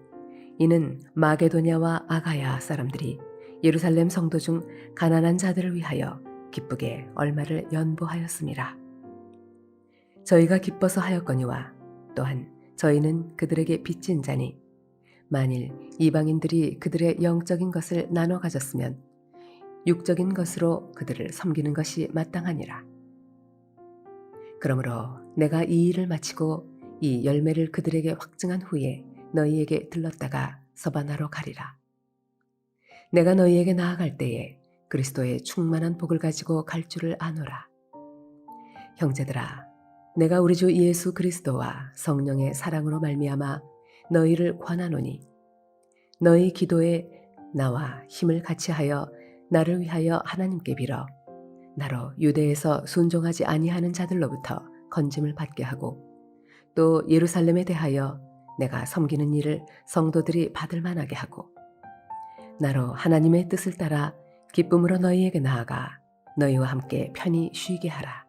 이는 마게도냐와 아가야 사람들이 예루살렘 성도 중 가난한 자들을 위하여 기쁘게 얼마를 연보하였음이라. 저희가 기뻐서 하였거니와 또한 저희는 그들에게 빚진 자니 만일 이방인들이 그들의 영적인 것을 나눠 가졌으면 육적인 것으로 그들을 섬기는 것이 마땅하니라. 그러므로 내가 이 일을 마치고 이 열매를 그들에게 확증한 후에 너희에게 들렀다가 서바나로 가리라. 내가 너희에게 나아갈 때에 그리스도의 충만한 복을 가지고 갈 줄을 아노라. 형제들아, 내가 우리 주 예수 그리스도와 성령의 사랑으로 말미암아 너희를 권하노니 너희 기도에 나와 힘을 같이하여 나를 위하여 하나님께 빌어 나로 유대에서 순종하지 아니하는 자들로부터 건짐을 받게 하고 또 예루살렘에 대하여 내가 섬기는 일을 성도들이 받을 만하게 하고 나로 하나님의 뜻을 따라 기쁨으로 너희에게 나아가 너희와 함께 편히 쉬게 하라.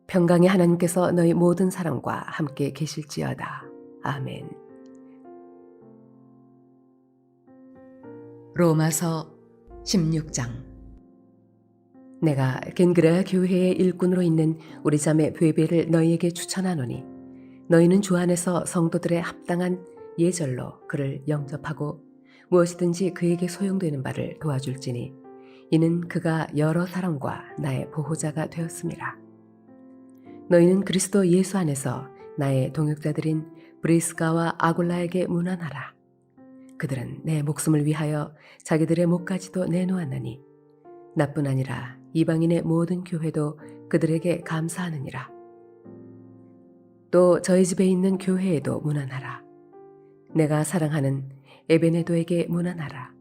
평강의 하나님께서 너희 모든 사람과 함께 계실지어다. 아멘. 로마서 16장. 내가 겐그레아 교회의 일꾼으로 있는 우리 자매 베베를 너희에게 추천하노니 너희는 주 안에서 성도들의 합당한 예절로 그를 영접하고 무엇이든지 그에게 소용되는 바를 도와줄지니 이는 그가 여러 사람과 나의 보호자가 되었음이라. 너희는 그리스도 예수 안에서 나의 동역자들인 브리스가와 아굴라에게 문안하라. 그들은 내 목숨을 위하여 자기들의 목까지도 내놓았나니 나뿐 아니라 이방인의 모든 교회도 그들에게 감사하느니라. 또 저희 집에 있는 교회에도 문안하라. 내가 사랑하는 에베네도에게 문안하라.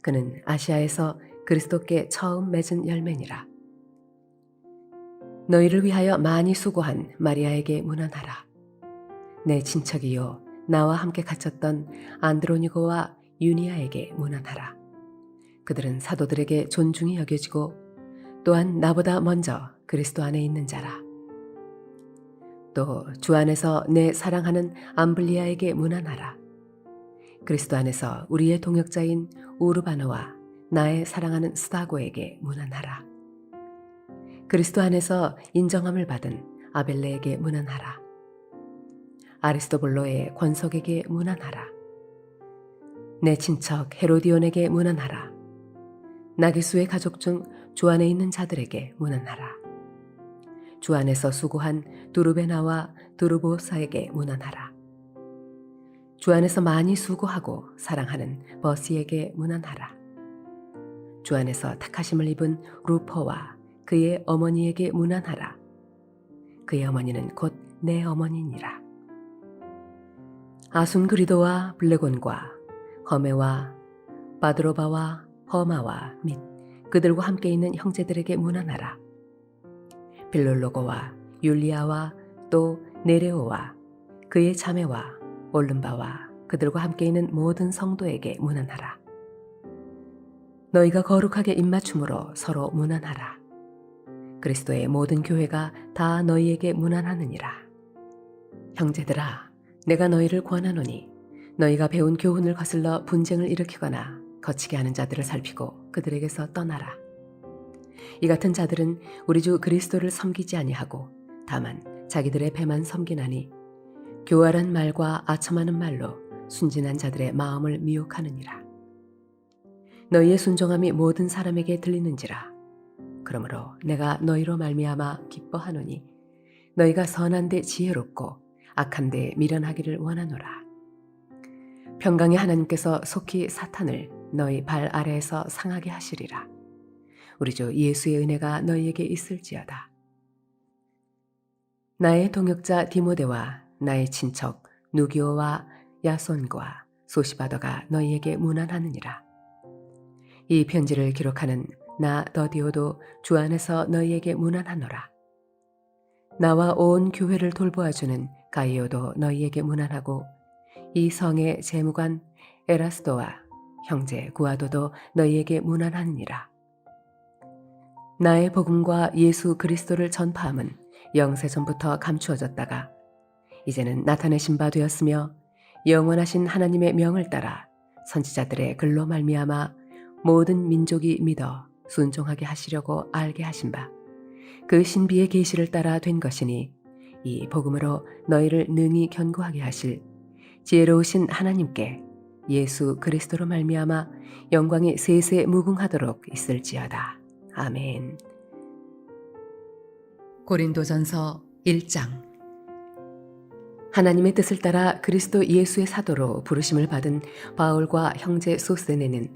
그는 아시아에서 그리스도께 처음 맺은 열매니라. 너희를 위하여 많이 수고한 마리아에게 문안하라. 내 친척이요 나와 함께 갇혔던 안드로니고와 유니아에게 문안하라. 그들은 사도들에게 존중이 여겨지고 또한 나보다 먼저 그리스도 안에 있는 자라. 또 주 안에서 내 사랑하는 암블리아에게 문안하라. 그리스도 안에서 우리의 동역자인 우르바노와 나의 사랑하는 스다고에게 문안하라. 그리스도 안에서 인정함을 받은 아벨레에게 문안하라. 아리스도블로의 권석에게 문안하라. 내 친척 헤로디온에게 문안하라. 나기수의 가족 중 주 안에 있는 자들에게 문안하라. 주 안에서 수고한 두루베나와 두루보사에게 문안하라. 주 안에서 많이 수고하고 사랑하는 버시에게 문안하라. 주 안에서 택하심을 입은 루퍼와 그의 어머니에게 문안하라. 그의 어머니는 곧 내 어머니니라. 아순그리도와 블레곤과 허메와 바드로바와 허마와 및 그들과 함께 있는 형제들에게 문안하라. 빌롤로고와 율리아와 또 네레오와 그의 자매와 올름바와 그들과 함께 있는 모든 성도에게 문안하라. 너희가 거룩하게 입맞춤으로 서로 문안하라. 그리스도의 모든 교회가 다 너희에게 문안하느니라. 형제들아, 내가 너희를 권하노니 너희가 배운 교훈을 거슬러 분쟁을 일으키거나 거치게 하는 자들을 살피고 그들에게서 떠나라. 이 같은 자들은 우리 주 그리스도를 섬기지 아니하고 다만 자기들의 배만 섬기나니 교활한 말과 아첨하는 말로 순진한 자들의 마음을 미혹하느니라. 너희의 순종함이 모든 사람에게 들리는지라. 그러므로 내가 너희로 말미암아 기뻐하노니 너희가 선한 데 지혜롭고 악한 데 미련하기를 원하노라. 평강의 하나님께서 속히 사탄을 너희 발 아래에서 상하게 하시리라. 우리 주 예수의 은혜가 너희에게 있을지어다. 나의 동역자 디모데와 나의 친척 누기오와 야손과 소시바더가 너희에게 문안하느니라. 이 편지를 기록하는 나 더디오도 주 안에서 너희에게 문안하노라. 나와 온 교회를 돌보아주는 가이오도 너희에게 문안하고 이 성의 재무관 에라스도와 형제 구아도도 너희에게 문안하느니라. 나의 복음과 예수 그리스도를 전파함은 영세전부터 감추어졌다가 이제는 나타내신 바 되었으며 영원하신 하나님의 명을 따라 선지자들의 글로 말미암아 모든 민족이 믿어 순종하게 하시려고 알게 하신 바 그 신비의 계시를 따라 된 것이니 이 복음으로 너희를 능히 견고하게 하실 지혜로우신 하나님께 예수 그리스도로 말미암아 영광이 세세 무궁하도록 있을지어다. 아멘. 고린도전서 1장. 하나님의 뜻을 따라 그리스도 예수의 사도로 부르심을 받은 바울과 형제 소스네는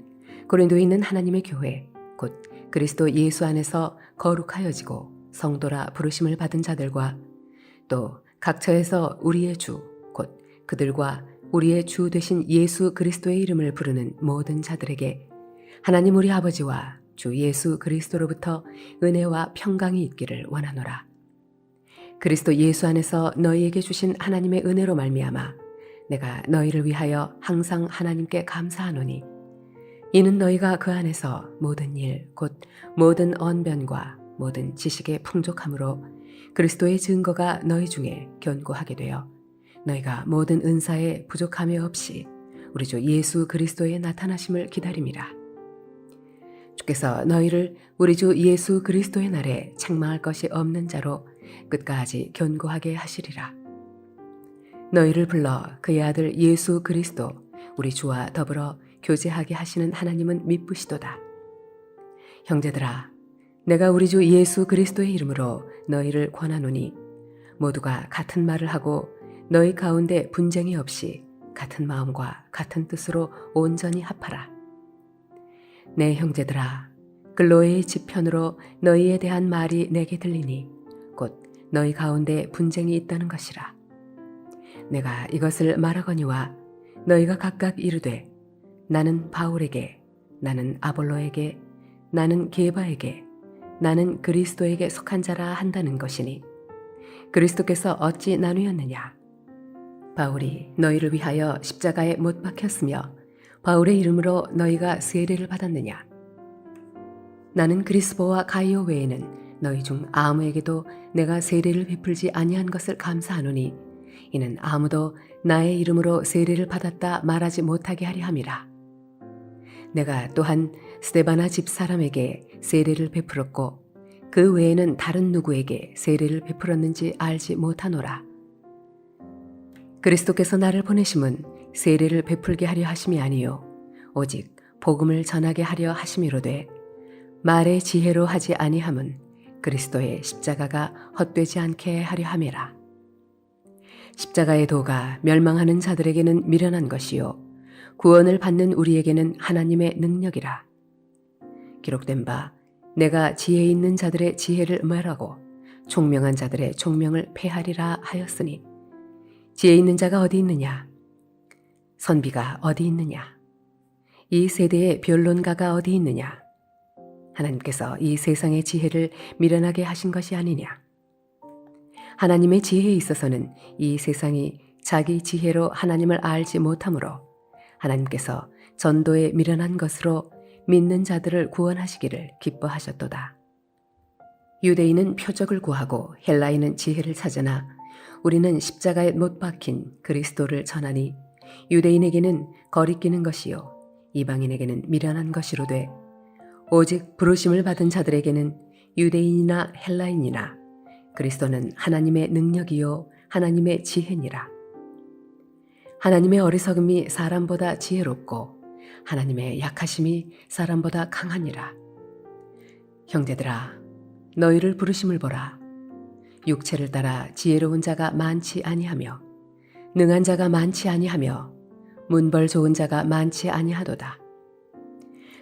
고린도에 있는 하나님의 교회 곧 그리스도 예수 안에서 거룩하여지고 성도라 부르심을 받은 자들과 또 각처에서 우리의 주 곧 그들과 우리의 주 되신 예수 그리스도의 이름을 부르는 모든 자들에게 하나님 우리 아버지와 주 예수 그리스도로부터 은혜와 평강이 있기를 원하노라. 그리스도 예수 안에서 너희에게 주신 하나님의 은혜로 말미암아 내가 너희를 위하여 항상 하나님께 감사하노니 이는 너희가 그 안에서 모든 일 곧 모든 언변과 모든 지식의 풍족함으로 그리스도의 증거가 너희 중에 견고하게 되어 너희가 모든 은사에 부족함이 없이 우리 주 예수 그리스도의 나타나심을 기다림이라. 주께서 너희를 우리 주 예수 그리스도의 날에 책망할 것이 없는 자로 끝까지 견고하게 하시리라. 너희를 불러 그의 아들 예수 그리스도 우리 주와 더불어 교제하게 하시는 하나님은 미쁘시도다. 형제들아, 내가 우리 주 예수 그리스도의 이름으로 너희를 권하노니 모두가 같은 말을 하고 너희 가운데 분쟁이 없이 같은 마음과 같은 뜻으로 온전히 합하라. 내 형제들아, 글로에의 지편으로 너희에 대한 말이 내게 들리니 곧 너희 가운데 분쟁이 있다는 것이라. 내가 이것을 말하거니와 너희가 각각 이르되 나는 바울에게, 나는 아볼로에게, 나는 게바에게, 나는 그리스도에게 속한 자라 한다는 것이니 그리스도께서 어찌 나누었느냐? 바울이 너희를 위하여 십자가에 못 박혔으며 바울의 이름으로 너희가 세례를 받았느냐? 나는 그리스보와 가이오 외에는 너희 중 아무에게도 내가 세례를 베풀지 아니한 것을 감사하노니 이는 아무도 나의 이름으로 세례를 받았다 말하지 못하게 하려 함이라. 내가 또한 스데바나 집 사람에게 세례를 베풀었고 그 외에는 다른 누구에게 세례를 베풀었는지 알지 못하노라. 그리스도께서 나를 보내심은 세례를 베풀게 하려 하심이 아니요 오직 복음을 전하게 하려 하심이로되 말의 지혜로 하지 아니함은 그리스도의 십자가가 헛되지 않게 하려 함이라. 십자가의 도가 멸망하는 자들에게는 미련한 것이요 구원을 받는 우리에게는 하나님의 능력이라. 기록된 바 내가 지혜 있는 자들의 지혜를 멸하고 총명한 자들의 총명을 폐하리라 하였으니 지혜 있는 자가 어디 있느냐? 선비가 어디 있느냐? 이 세대의 변론가가 어디 있느냐? 하나님께서 이 세상의 지혜를 미련하게 하신 것이 아니냐? 하나님의 지혜에 있어서는 이 세상이 자기 지혜로 하나님을 알지 못하므로 하나님께서 전도에 미련한 것으로 믿는 자들을 구원하시기를 기뻐하셨도다. 유대인은 표적을 구하고 헬라인은 지혜를 찾으나 우리는 십자가에 못 박힌 그리스도를 전하니 유대인에게는 거리끼는 것이요 이방인에게는 미련한 것이로되 오직 부르심을 받은 자들에게는 유대인이나 헬라인이나 그리스도는 하나님의 능력이요 하나님의 지혜니라. 하나님의 어리석음이 사람보다 지혜롭고 하나님의 약하심이 사람보다 강하니라. 형제들아, 너희를 부르심을 보라. 육체를 따라 지혜로운 자가 많지 아니하며 능한 자가 많지 아니하며 문벌 좋은 자가 많지 아니하도다.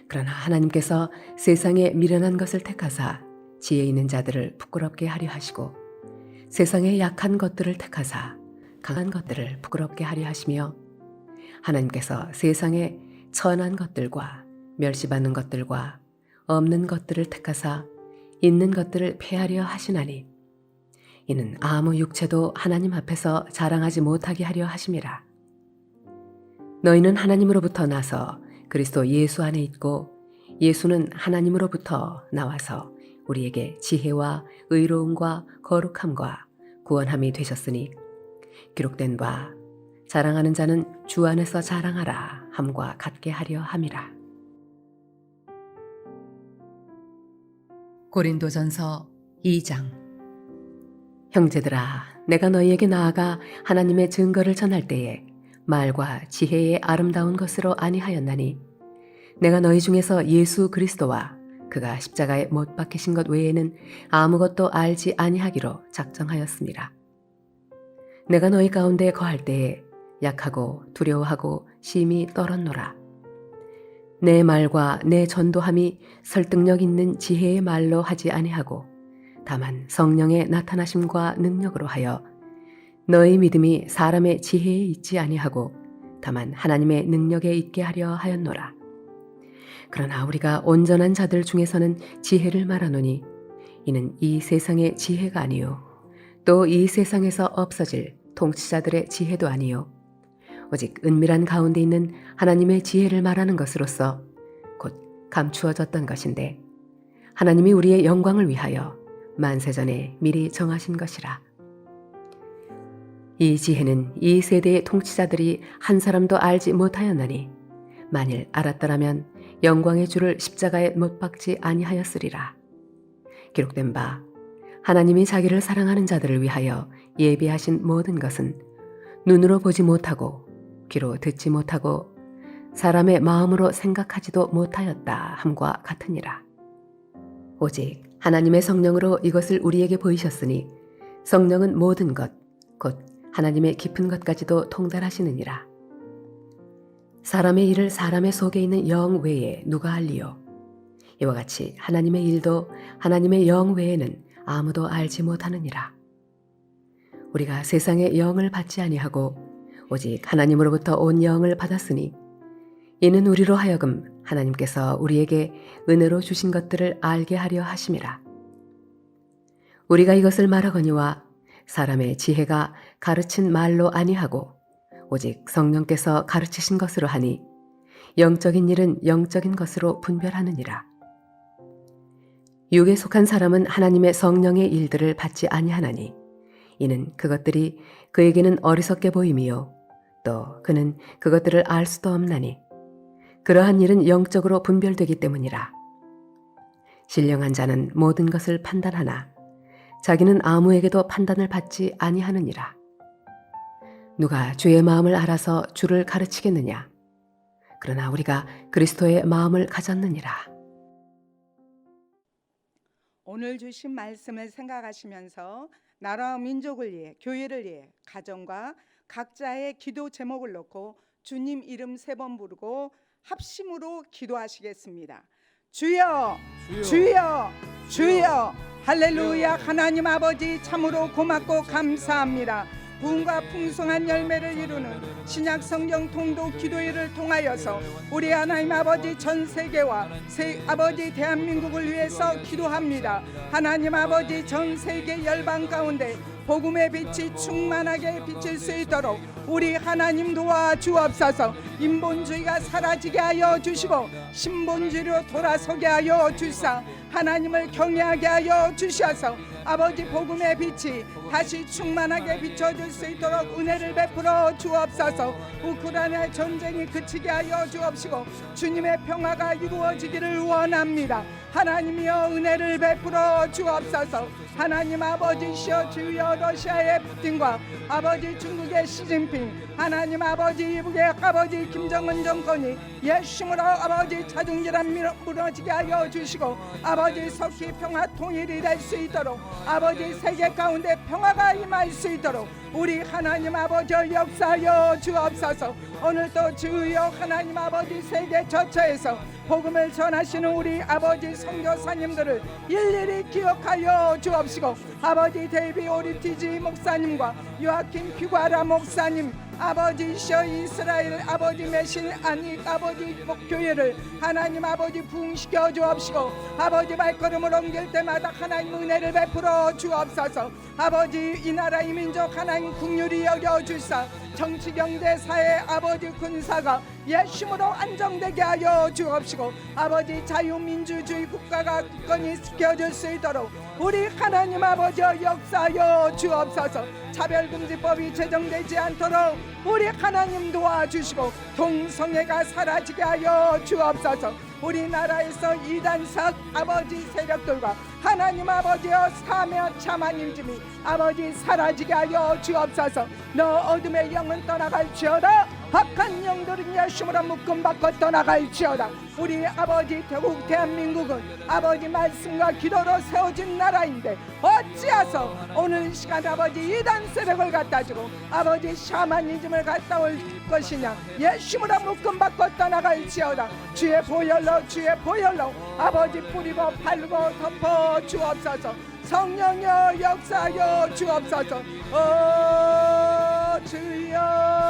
그러나 하나님께서 세상에 미련한 것을 택하사 지혜 있는 자들을 부끄럽게 하려 하시고 세상에 약한 것들을 택하사 강한 것들을 부끄럽게 하려 하시며 하나님께서 세상에 천한 것들과 멸시받는 것들과 없는 것들을 택하사 있는 것들을 폐하려 하시나니 이는 아무 육체도 하나님 앞에서 자랑하지 못하게 하려 하심이라. 너희는 하나님으로부터 나서 그리스도 예수 안에 있고 예수는 하나님으로부터 나와서 우리에게 지혜와 의로움과 거룩함과 구원함이 되셨으니 기록된 바 자랑하는 자는 주 안에서 자랑하라 함과 같게 하려 함이라. 고린도전서 2장. 형제들아, 내가 너희에게 나아가 하나님의 증거를 전할 때에 말과 지혜의 아름다운 것으로 아니하였나니 내가 너희 중에서 예수 그리스도와 그가 십자가에 못 박히신 것 외에는 아무것도 알지 아니하기로 작정하였습니다. 내가 너희 가운데 거할 때에 약하고 두려워하고 심히 떨었노라. 내 말과 내 전도함이 설득력 있는 지혜의 말로 하지 아니하고 다만 성령의 나타나심과 능력으로 하여 너희 믿음이 사람의 지혜에 있지 아니하고 다만 하나님의 능력에 있게 하려 하였노라. 그러나 우리가 온전한 자들 중에서는 지혜를 말하노니 이는 이 세상의 지혜가 아니요 또 이 세상에서 없어질 통치자들의 지혜도 아니요 오직 은밀한 가운데 있는 하나님의 지혜를 말하는 것으로서 곧 감추어졌던 것인데 하나님이 우리의 영광을 위하여 만세전에 미리 정하신 것이라. 이 지혜는 이 세대의 통치자들이 한 사람도 알지 못하였나니 만일 알았더라면 영광의 주를 십자가에 못 박지 아니하였으리라. 기록된 바 하나님이 자기를 사랑하는 자들을 위하여 예비하신 모든 것은 눈으로 보지 못하고 귀로 듣지 못하고 사람의 마음으로 생각하지도 못하였다 함과 같으니라. 오직 하나님의 성령으로 이것을 우리에게 보이셨으니 성령은 모든 것 곧 하나님의 깊은 것까지도 통달하시느니라. 사람의 일을 사람의 속에 있는 영 외에 누가 알리요? 이와 같이 하나님의 일도 하나님의 영 외에는 아무도 알지 못하느니라. 우리가 세상의 영을 받지 아니하고 오직 하나님으로부터 온 영을 받았으니 이는 우리로 하여금 하나님께서 우리에게 은혜로 주신 것들을 알게 하려 하심이라. 우리가 이것을 말하거니와 사람의 지혜가 가르친 말로 아니하고 오직 성령께서 가르치신 것으로 하니 영적인 일은 영적인 것으로 분별하느니라. 육에 속한 사람은 하나님의 성령의 일들을 받지 아니하나니 이는 그것들이 그에게는 어리석게 보임이요 또 그는 그것들을 알 수도 없나니 그러한 일은 영적으로 분별되기 때문이라. 신령한 자는 모든 것을 판단하나 자기는 아무에게도 판단을 받지 아니하느니라. 누가 주의 마음을 알아서 주를 가르치겠느냐? 그러나 우리가 그리스도의 마음을 가졌느니라. 오늘 주신 말씀을 생각하시면서 나라와 민족을 위해, 교회를 위해, 가정과 각자의 기도 제목을 놓고 주님 이름 3번 부르고 합심으로 기도하시겠습니다. 주여, 주여, 주여. 할렐루야. 하나님 아버지 참으로 고맙고 감사합니다. 부흥과 풍성한 열매를 이루는 신약 성경 통독 기도회를 통하여서 우리 하나님 아버지 전 세계와 아버지 대한민국을 위해서 기도합니다. 하나님 아버지 전 세계 열방 가운데 복음의 빛이 충만하게 비칠 수 있도록 우리 하나님 도와주옵소서. 인본주의가 사라지게 하여 주시고 신본주의로 돌아서게 하여 주사 하나님을 경외하게 하여 주셔서 아버지 복음의 빛이 다시 충만하게 비춰줄 수 있도록 은혜를 베풀어 주옵소서. 우크라이나 전쟁이 그치게 하여 주옵시고 주님의 평화가 이루어지기를 원합니다. 하나님이여 은혜를 베풀어 주옵소서. 하나님 아버지시여 주여 러시아의 푸틴과 아버지 중국의 시진핑 하나님 아버지 미국의 아버지 김정은 정권이 예수님으로 아버지 자중질환 무너지게 하여 주시고 아버지 석희 평화 통일이 될 수 있도록 아버지 세계 가운데 평화가 임할 수 있도록 우리 하나님 아버지 역사하여 주옵소서. 오늘도 주여 하나님 아버지 세계 저처에서 복음을 전하시는 우리 아버지 선교사님들을 일일이 기억하여 주옵시고 아버지 데이비 오리티지 목사님과 요아킴 퓨과라 목사님 아버지시여 이스라엘 아버지 메신 아니 아버지 교회를 하나님 아버지 부흥시켜 주옵시고 아버지 발걸음을 옮길 때마다 하나님 은혜를 베풀어 주옵소서. 아버지 이 나라 이 민족 하나님 긍휼히 여겨 주사 정치 경제 사회 아버지 군사가 예수님으로 안정되게 하여 주옵시고 아버지 자유민주주의 국가가 굳건히 지켜질 수 있도록 우리 하나님 아버지 역사하여 주옵소서. 차별금지법이 제정되지 않도록 우리 하나님 도와주시고 동성애가 사라지게 하여 주옵소서. 우리나라에서 이단석 아버지 세력들과 하나님 아버지여 사며 차만임심이 아버지 사라지게 하여 주옵소서. 너 어둠의 영은 떠나갈지어다. 악한 영들은 예수님으로 묶음받고 떠나갈지어다. 우리 아버지 대국 대한민국은 아버지 말씀과 기도로 세워진 나라인데 어찌하서 오늘 시간 아버지 이단 세력을 갖다 주고 아버지 샤머니즘을 갖다 올 것이냐. 예수님으로 묶음받고 떠나갈지어다. 주의 보혈로 주의 보혈로 아버지 뿌리고 팔고 덮어 주옵소서. 성령여 역사여 주옵소서.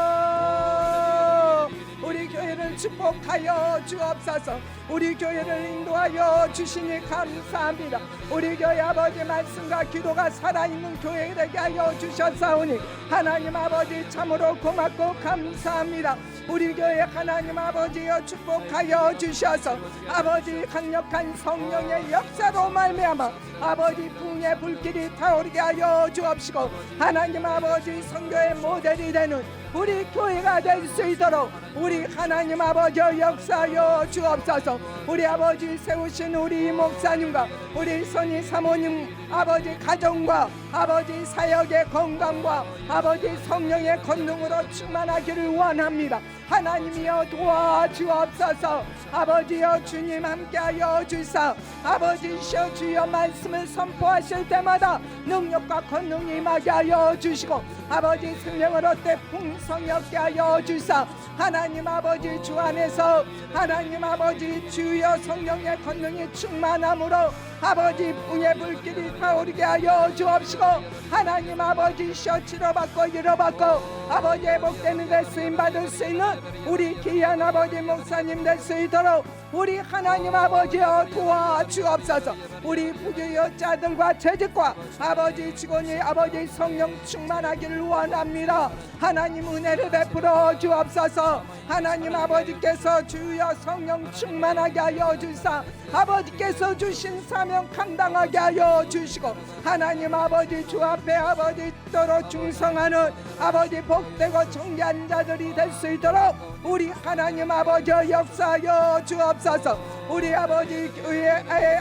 주여 우리 교회를 축복하여 주옵소서. 우리 교회를 인도하여 주시니 감사합니다. 우리 교회 아버지 말씀과 기도가 살아있는 교회 되게 하여 주셨사오니 하나님 아버지 참으로 고맙고 감사합니다. 우리 교회 하나님 아버지여 축복하여 주셔서 아버지 강력한 성령의 역사로 말미암아 아버지 붕의 불길이 타오르게 하여 주옵시고 하나님 아버지 선교의 모델이 되는 우리 교회가 될 수 있도록 우리 하나님 아버지 역사하여 주옵소서. 우리 아버지 세우신 우리 목사님과 우리 선희 사모님 아버지 가정과 아버지 사역의 건강과 아버지 성령의 권능으로 충만하기를 원합니다. 하나님이여 도와주옵소서. 아버지여 주님 함께하여 주사 아버지시여 주여 말씀을 선포하실 때마다 능력과 권능이 임하게 하여 주시고 아버지 생명을 얻되 풍성히 얻게 하여 주사 하나님 아버지 주 안에서 하나님 아버지 주여 성령의 권능이 충만함으로 아버지 붕의 불길이 타오르게 하여 주옵시고 하나님 아버지시여 치료받고 이뤄받고 아버지의 복되는 데 쓰임받을 수 있는 우리 귀한 아버지 목사님 될 수 있도록 우리 하나님 아버지여 도와주옵소서. 우리 부교역자들과 재직과 아버지 직원이 아버지 성령 충만하기를 원합니다. 하나님 은혜를 베풀어 주옵소서. 하나님 아버지께서 주여 성령 충만하게 하여 주사 아버지께서 주신 사명 감당하게 하여 주시고 하나님 아버지 주 앞에 아버지 또로 충성하는 아버지 복되고 정리한 자들이 될 수 있도록 우리 하나님 아버지 역사하여 주옵소서. 우리 아버지 교회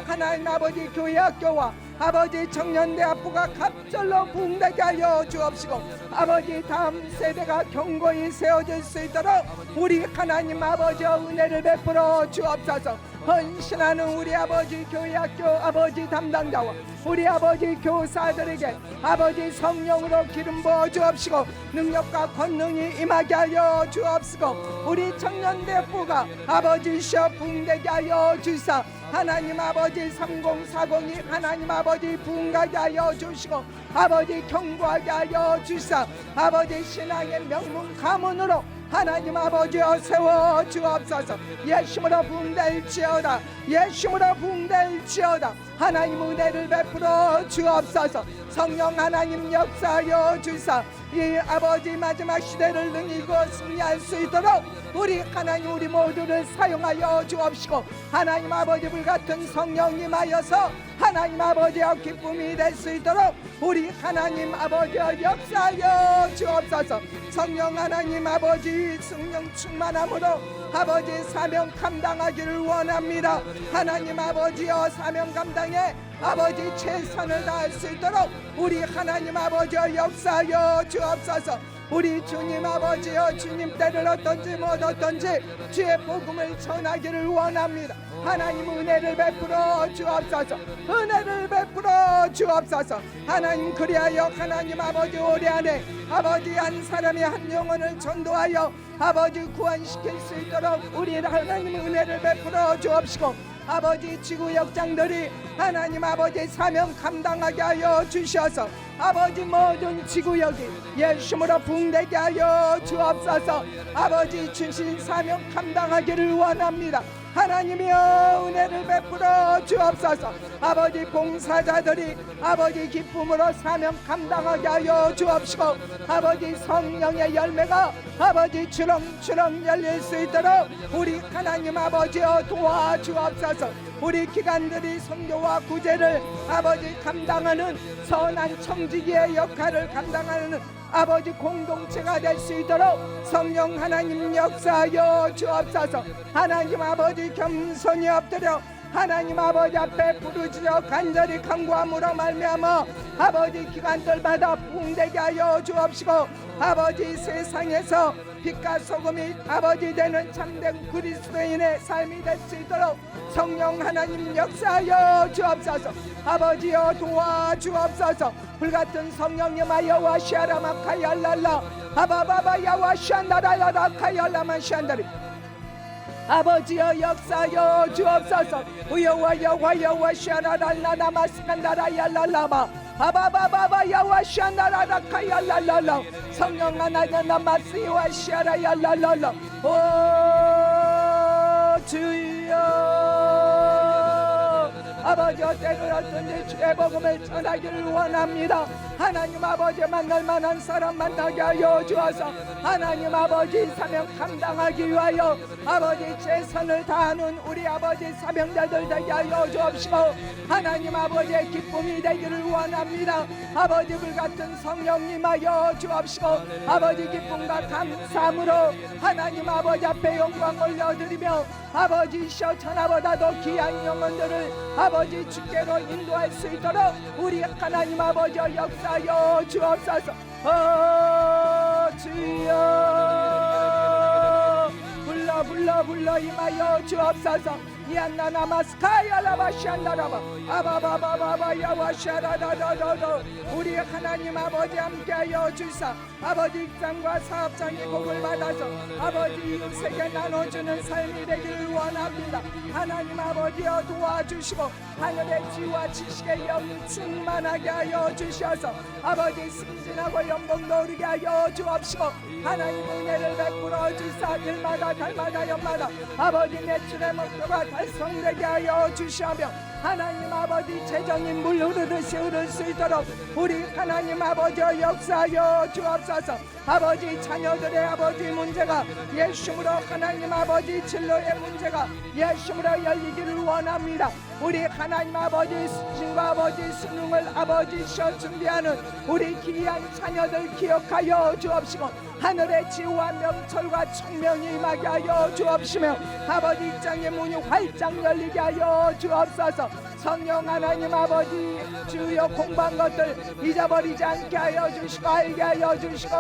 하나님 아버지 교회 학교와 아버지 청년대학부가 갑절로 부흥되게 하여 주옵시고 아버지 다음 세대가 견고히 세워질 수 있도록 우리 하나님 아버지 은혜를 베풀어 주옵소서. 헌신하는 우리 아버지 교회 학교 아버지 담당자와 우리 아버지 교사들에게 아버지 성령으로 기름 부어 주옵시고 능력과 권능이 임하게 하여 주옵시고 우리 청년대학부가 아버지 시어 부흥되게 하여 주사 하나님 아버지 3040이 하나님 아버지 부흥하게 하여 주시고 아버지 견고하게 하여 주사 아버지 신앙의 명문 가문으로 하나님 아버지여 세워 주옵소서. 예수님으로 부흥될지어다. 예수님으로 부흥될지어다. 하나님 은혜를 베풀어 주옵소서. 성령 하나님 역사하여 주사 이 아버지 마지막 시대를 능히 승리할 수 있도록 우리 하나님 우리 모두를 사용하여 주옵시고 하나님 아버지 불같은 성령 임하여서 하나님 아버지여 기쁨이 될 수 있도록 우리 하나님 아버지여 역사하여 주옵소서. 성령 하나님 아버지 성령 충만함으로 아버지 사명 감당하기를 원합니다. 하나님 아버지여 사명 감당에 아버지 최선을 다할 수 있도록 우리 하나님 아버지여 역사하여 주옵소서. 우리 주님 아버지여 주님 때를 어떤지 못 어떤지 주의 복음을 전하기를 원합니다. 하나님 은혜를 베풀어 주옵소서. 은혜를 베풀어 주옵소서. 하나님 그리하여 하나님 아버지 올해 안에 아버지 한 사람이 한 영혼을 전도하여 아버지 구원시킬 수 있도록 우리 하나님 은혜를 베풀어 주옵시고 아버지 지구 역장들이 하나님 아버지 사명 감당하게 하여 주셔서 아버지 모든 지구역이 예수님으로 붕대게 하여 주옵소서. 아버지 주신 사명 감당하기를 원합니다. 하나님이여 은혜를 베풀어 주옵소서. 아버지 봉사자들이 아버지 기쁨으로 사명 감당하게 하여 주옵시고 아버지 성령의 열매가 아버지 주렁주렁 열릴 수 있도록 우리 하나님 아버지여 도와주옵소서. 우리 기관들이 선교와 구제를 아버지 감당하는 선한 청지기의 역할을 감당하는 아버지 공동체가 될 수 있도록 성령 하나님 역사하여 주옵소서. 하나님 아버지 겸손히 엎드려 하나님 아버지 앞에 부르짖어 간절히 간구함으로 말미암아 아버지 기관들마다 붕대게 하여 주옵시고 아버지 세상에서 빛과 소금이 아버지 되는 참된 그리스도인의 삶이 될 수 있도록 성령 하나님 역사하여 주옵소서. 아버지여 도와주옵소서. 불같은 성령님 아여와 시아라마카얄랄라 아바바바 야와 시안다라라라 카얄라만 시안다리 아버지여 역사여 주옵소서. 우여와 여와 여와 시아라랄라나마 스칸다라얄랄라바 아바바바바 야와 시안다라라 카얄랄랄라 성령 하나님 나마스이와 시아라얄랄랄라 오 주여 아버지 때를 어떤지 주의 복음을 전하기를 원합니다. 하나님 아버지 만날 만한 사람 만나게 하여 주어서 하나님 아버지 사명 감당하기 위하여 아버지 최선을 다하는 우리 아버지 사명자들 되게 하여 주옵시고 하나님 아버지의 기쁨이 되기를 원합니다. 아버지 불같은 성령님 하여 주옵시고 아버지 기쁨과 감사함으로 하나님 아버지 앞에 영광 올려드리며 아버지시여 천하보다도 귀한 영혼들을 아버지 주께로 인도할 수 있도록 우리 하나님 아버지 역사여 주옵소서. 주여 불러 임하여 주옵소서. 야나나마스카야라바시안다라바 아바바바바바 야와샤라다다다다 우리 하나님 아버지 함께하여 주사 아버지 입장과 사업장이 복을 받아서 아버지 이웃에게 나눠주는 삶이 되기를 원합니다. 하나님 아버지여 도와주시고 하늘의 지와 지식의 영이 충만하게 하여 주셔서 아버지 승진하고 연봉도 오르게 하여 주옵시고 하나님 은혜를 베풀어 주사 일마다 달마다 연마다 아버지 매출의 목표가 달성되게 하여 주시며 하나님 아버지 재정이 물 흐르듯이 흐를 수 있도록 우리 하나님 아버지 역사하여 주옵소서. 아버지 자녀들의 아버지 문제가 예수님으로 하나님 아버지 진로의 문제가 예수님으로 열리기를 원합니다. 우리 하나님 아버지 수진과 아버지 수능을 아버지시여 준비하는 우리 귀한 자녀들 기억하여 주옵시고 하늘의 지혜와 명철과 총명이 임하게 하여 주옵시며 아버지 입장의 문이 활짝 열리게 하여 주옵소서. 성령 하나님 아버지 주여 공부한 것들 잊어버리지 않게 하여 주시고 알게 하여 주시고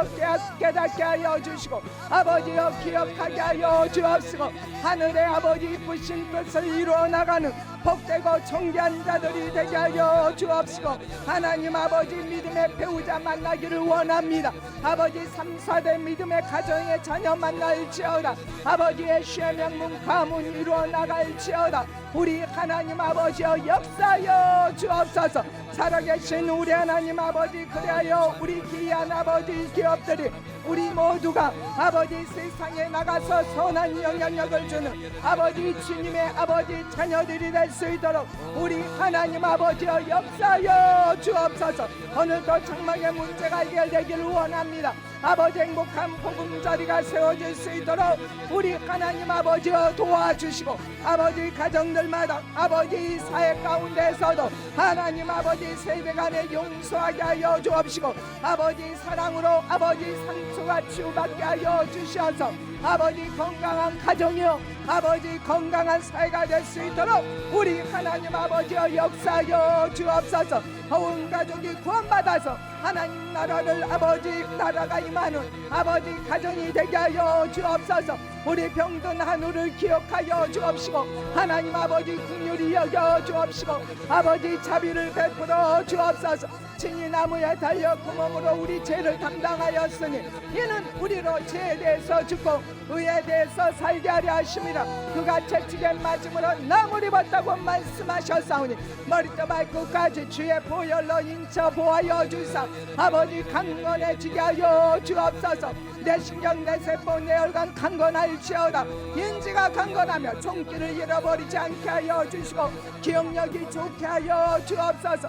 깨닫게 하여 주시고 아버지여 기억하게 하여 주옵시고 하늘의 아버지 이쁘신 뜻을 이루어 나가는 복되고 존귀한 자들이 되게 하여 주옵시고 하나님 아버지 믿음의 배우자 만나기를 원합니다. 아버지 3, 4대 믿음의 가정의 자녀 만날지어다. 아버지의 시의 명문 가문 이루어 나갈지어다. 우리 하나님 아버지여 역사여 주옵소서. 살아계신 우리 하나님 아버지 그리하여 우리 귀한 아버지 기업들이 우리 모두가 아버지 세상에 나가서 선한 영향력을 주는 아버지 주님의 아버지 자녀들이 될 수 있도록 우리 하나님 아버지여 역사여 주옵소서. 오늘도 장막의 문제가 해결되기를 원합니다. 아버지 행복한 보금자리가 세워질 수 있도록 우리 하나님 아버지여 도와주시고 아버지 가정들마다 아버지 사회 가운데서도 하나님 아버지 세대간에 용서하게 하여 주옵시고 아버지 사랑으로 아버지 상처가 치유받게 하여 주셔서 아버지 건강한 가정이요 아버지 건강한 사회가 될 수 있도록 우리 하나님 아버지여 역사하여 주옵소서. 온 가족이 구원받아서 하나님 나라를 아버지 나라가 임하는 아버지 가정이 되게 하여 주옵소서. 우리 병든 한우를 기억하여 주옵시고 하나님 아버지 긍휼히 여겨 주옵시고 아버지 자비를 베풀어 주옵소서. 친히 나무에 달려 그 몸으로 우리 죄를 담당하였으니 이는 우리로 죄에 대해서 죽고 의에 대해서 살게 하려 하심이라. 그가 채찍에 맞음으로 나무를 입었다고 말씀하셨사오니 머리부터 발끝까지 주의 보혈로 인쳐 보하여 주사 아버지 강건해지게 하여 주옵소서. 내 신경 내 세포 내 혈관 강건할지어다. 인지가 강건하며 종기를 잃어버리지 않게 하여 주시고 기억력이 좋게 하여 주옵소서.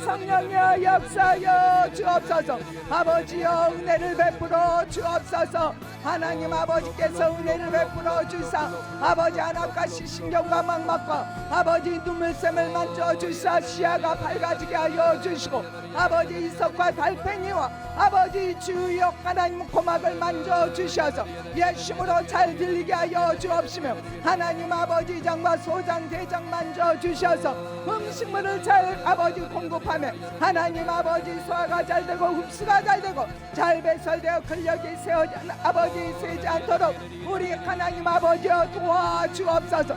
성령이여 역사여 주옵소서. 아버지여 은혜를 베풀어 주옵소서. 하나님 아버지께서 은혜를 베풀어 주사 아버지 안압과 시신경과 망막과 아버지 눈물샘을 만져 주사 시야가 밝아지게 하여 주시고 아버지 이석과 달팽이와 아버지 주여 하나님 고막을 만져 주셔서 예수님으로 잘 들리게 하여 주옵시며 하나님 아버지 장과 소장 대장 만져 주셔서 음식물을 잘 아버지 공급하며 하나님 아버지 소화가 잘 되고 흡수가 잘 되고 잘 배설되어 근력이 세워져 아버지 세지 않도록 우리 하나님 아버지여 도와주옵소서.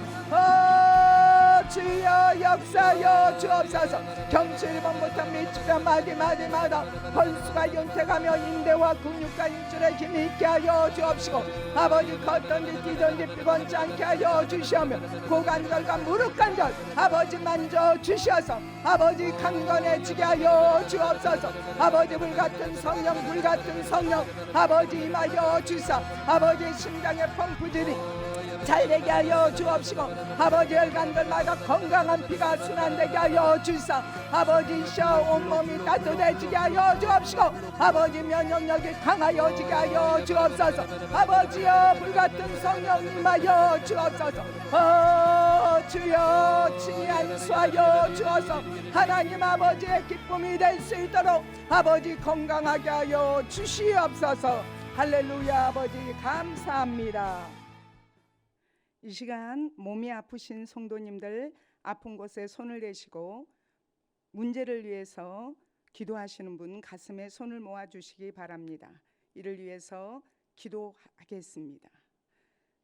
주여 역사여 주옵소서. 경추 1번부터 밑줄에 마디마디마다 헌수가 윤택하며 인대와 근육과 인줄에 힘이 있게 하여 주옵시고 아버지 걷던지 뛰던지 피곤치 않게 하여 주시오며 고관절과 무릎관절 아버지 만져 주셔서 아버지 강건해지게 하여 주옵소서. 아버지 불같은 성령 불같은 성령 아버지 임하여 주사 아버지 심장의 펌프질이 잘되게 하여 주옵시고 아버지 혈관들마다 건강한 피가 순환되게 하여 주사 아버지 쉬어 온몸이 따뜻해지게 하여 주옵시고 아버지 면역력이 강하여지게 하여 주옵소서. 아버지여 불같은 성령 임하여 주옵소서. 주여 친히 안수하여 주어서 하나님 아버지의 기쁨이 될 수 있도록 아버지 건강하게 하여 주시옵소서. 할렐루야. 아버지 감사합니다. 이 시간 몸이 아프신 성도님들 아픈 곳에 손을 대시고 문제를 위해서 기도하시는 분 가슴에 손을 모아 주시기 바랍니다. 이를 위해서 기도하겠습니다.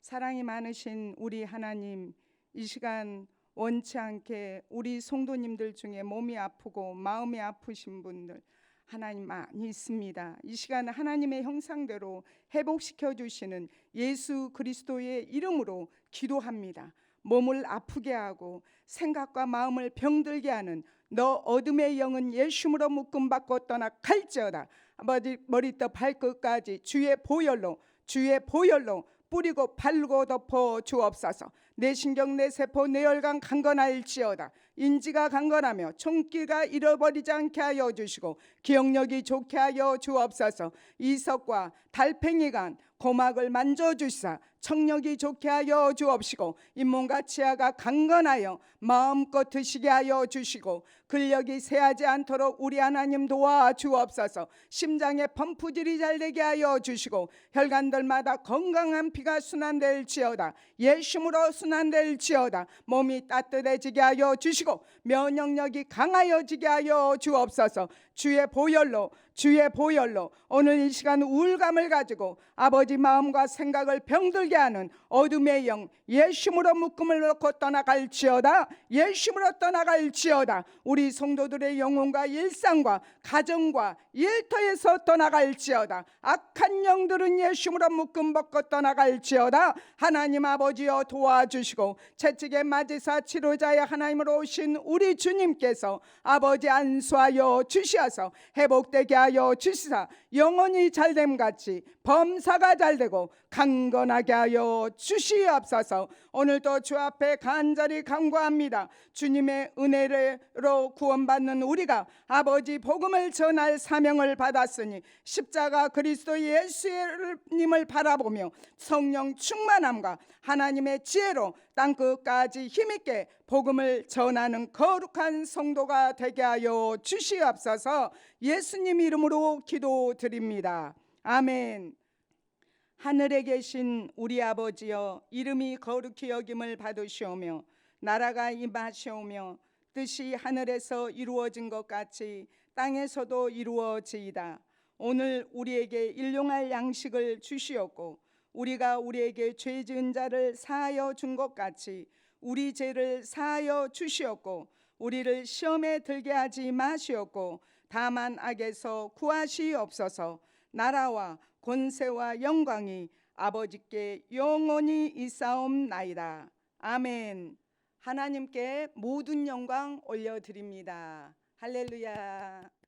사랑이 많으신 우리 하나님, 이 시간 원치 않게 우리 성도님들 중에 몸이 아프고 마음이 아프신 분들 하나님 많이 있습니다. 이 시간 하나님의 형상대로 회복시켜 주시는 예수 그리스도의 이름으로 기도합니다. 몸을 아프게 하고 생각과 마음을 병들게 하는 너 어둠의 영은 예수님으로 묶음받고 떠나 갈지어다. 아버지 머리부터 발끝까지 주의 보혈로 뿌리고 바르고 덮어 주옵소서. 내 신경 내 세포 내 혈관 강건할지어다. 인지가 강건하며 총기가 잃어버리지 않게 하여 주시고 기억력이 좋게 하여 주옵소서. 이석과 달팽이간 고막을 만져주사 청력이 좋게 하여 주옵시고 잇몸과 치아가 강건하여 마음껏 드시게 하여 주시고 근력이 세하지 않도록 우리 하나님 도와 주옵소서. 심장의 펌프질이 잘 되게 하여 주시고 혈관들마다 건강한 피가 순환될지어다. 예수님으로 순환될지어다. 몸이 따뜻해지게 하여 주시고 면역력이 강하여지게 하여 주옵소서. 주의 보혈로 오늘 이 시간 우울감을 가지고 아버지 마음과 생각을 병들게 하는 어둠의 영 예수님으로 묶음을 놓고 떠나갈지어다. 예수님으로 떠나갈지어다. 우리 성도들의 영혼과 일상과 가정과 일터에서 떠나갈지어다. 악한 영들은 예수님으로 묶음 벗고 떠나갈지어다. 하나님 아버지여 도와주시고 채찍에 맞으사 치료자의 하나님으로 오신 우리 주님께서 아버지 안수하여 주시어서 회복되게 하여 주시사 영혼이 잘됨 같이 범사가 잘되고 강건하게 하여 주시옵소서. 오늘도 주 앞에 간절히 간구합니다. 주님의 은혜로 구원받는 우리가 아버지 복음을 전할 사명을 받았으니 십자가 그리스도 예수님을 바라보며 성령 충만함과 하나님의 지혜로 땅끝까지 힘있게 복음을 전하는 거룩한 성도가 되게 하여 주시옵소서. 예수님 이름으로 기도드립니다. 아멘. 하늘에 계신 우리 아버지여, 이름이 거룩히 여김을 받으시오며 나라가 임하시오며 뜻이 하늘에서 이루어진 것 같이 땅에서도 이루어지이다. 오늘 우리에게 일용할 양식을 주시옵고 우리가 우리에게 죄 지은 자를 사하여 준 것 같이 우리 죄를 사하여 주시옵고 우리를 시험에 들게 하지 마시옵고 다만 악에서 구하시옵소서. 나라와 권세와 영광이 아버지께 영원히 있사옵나이다. 아멘. 하나님께 모든 영광 올려드립니다. 할렐루야.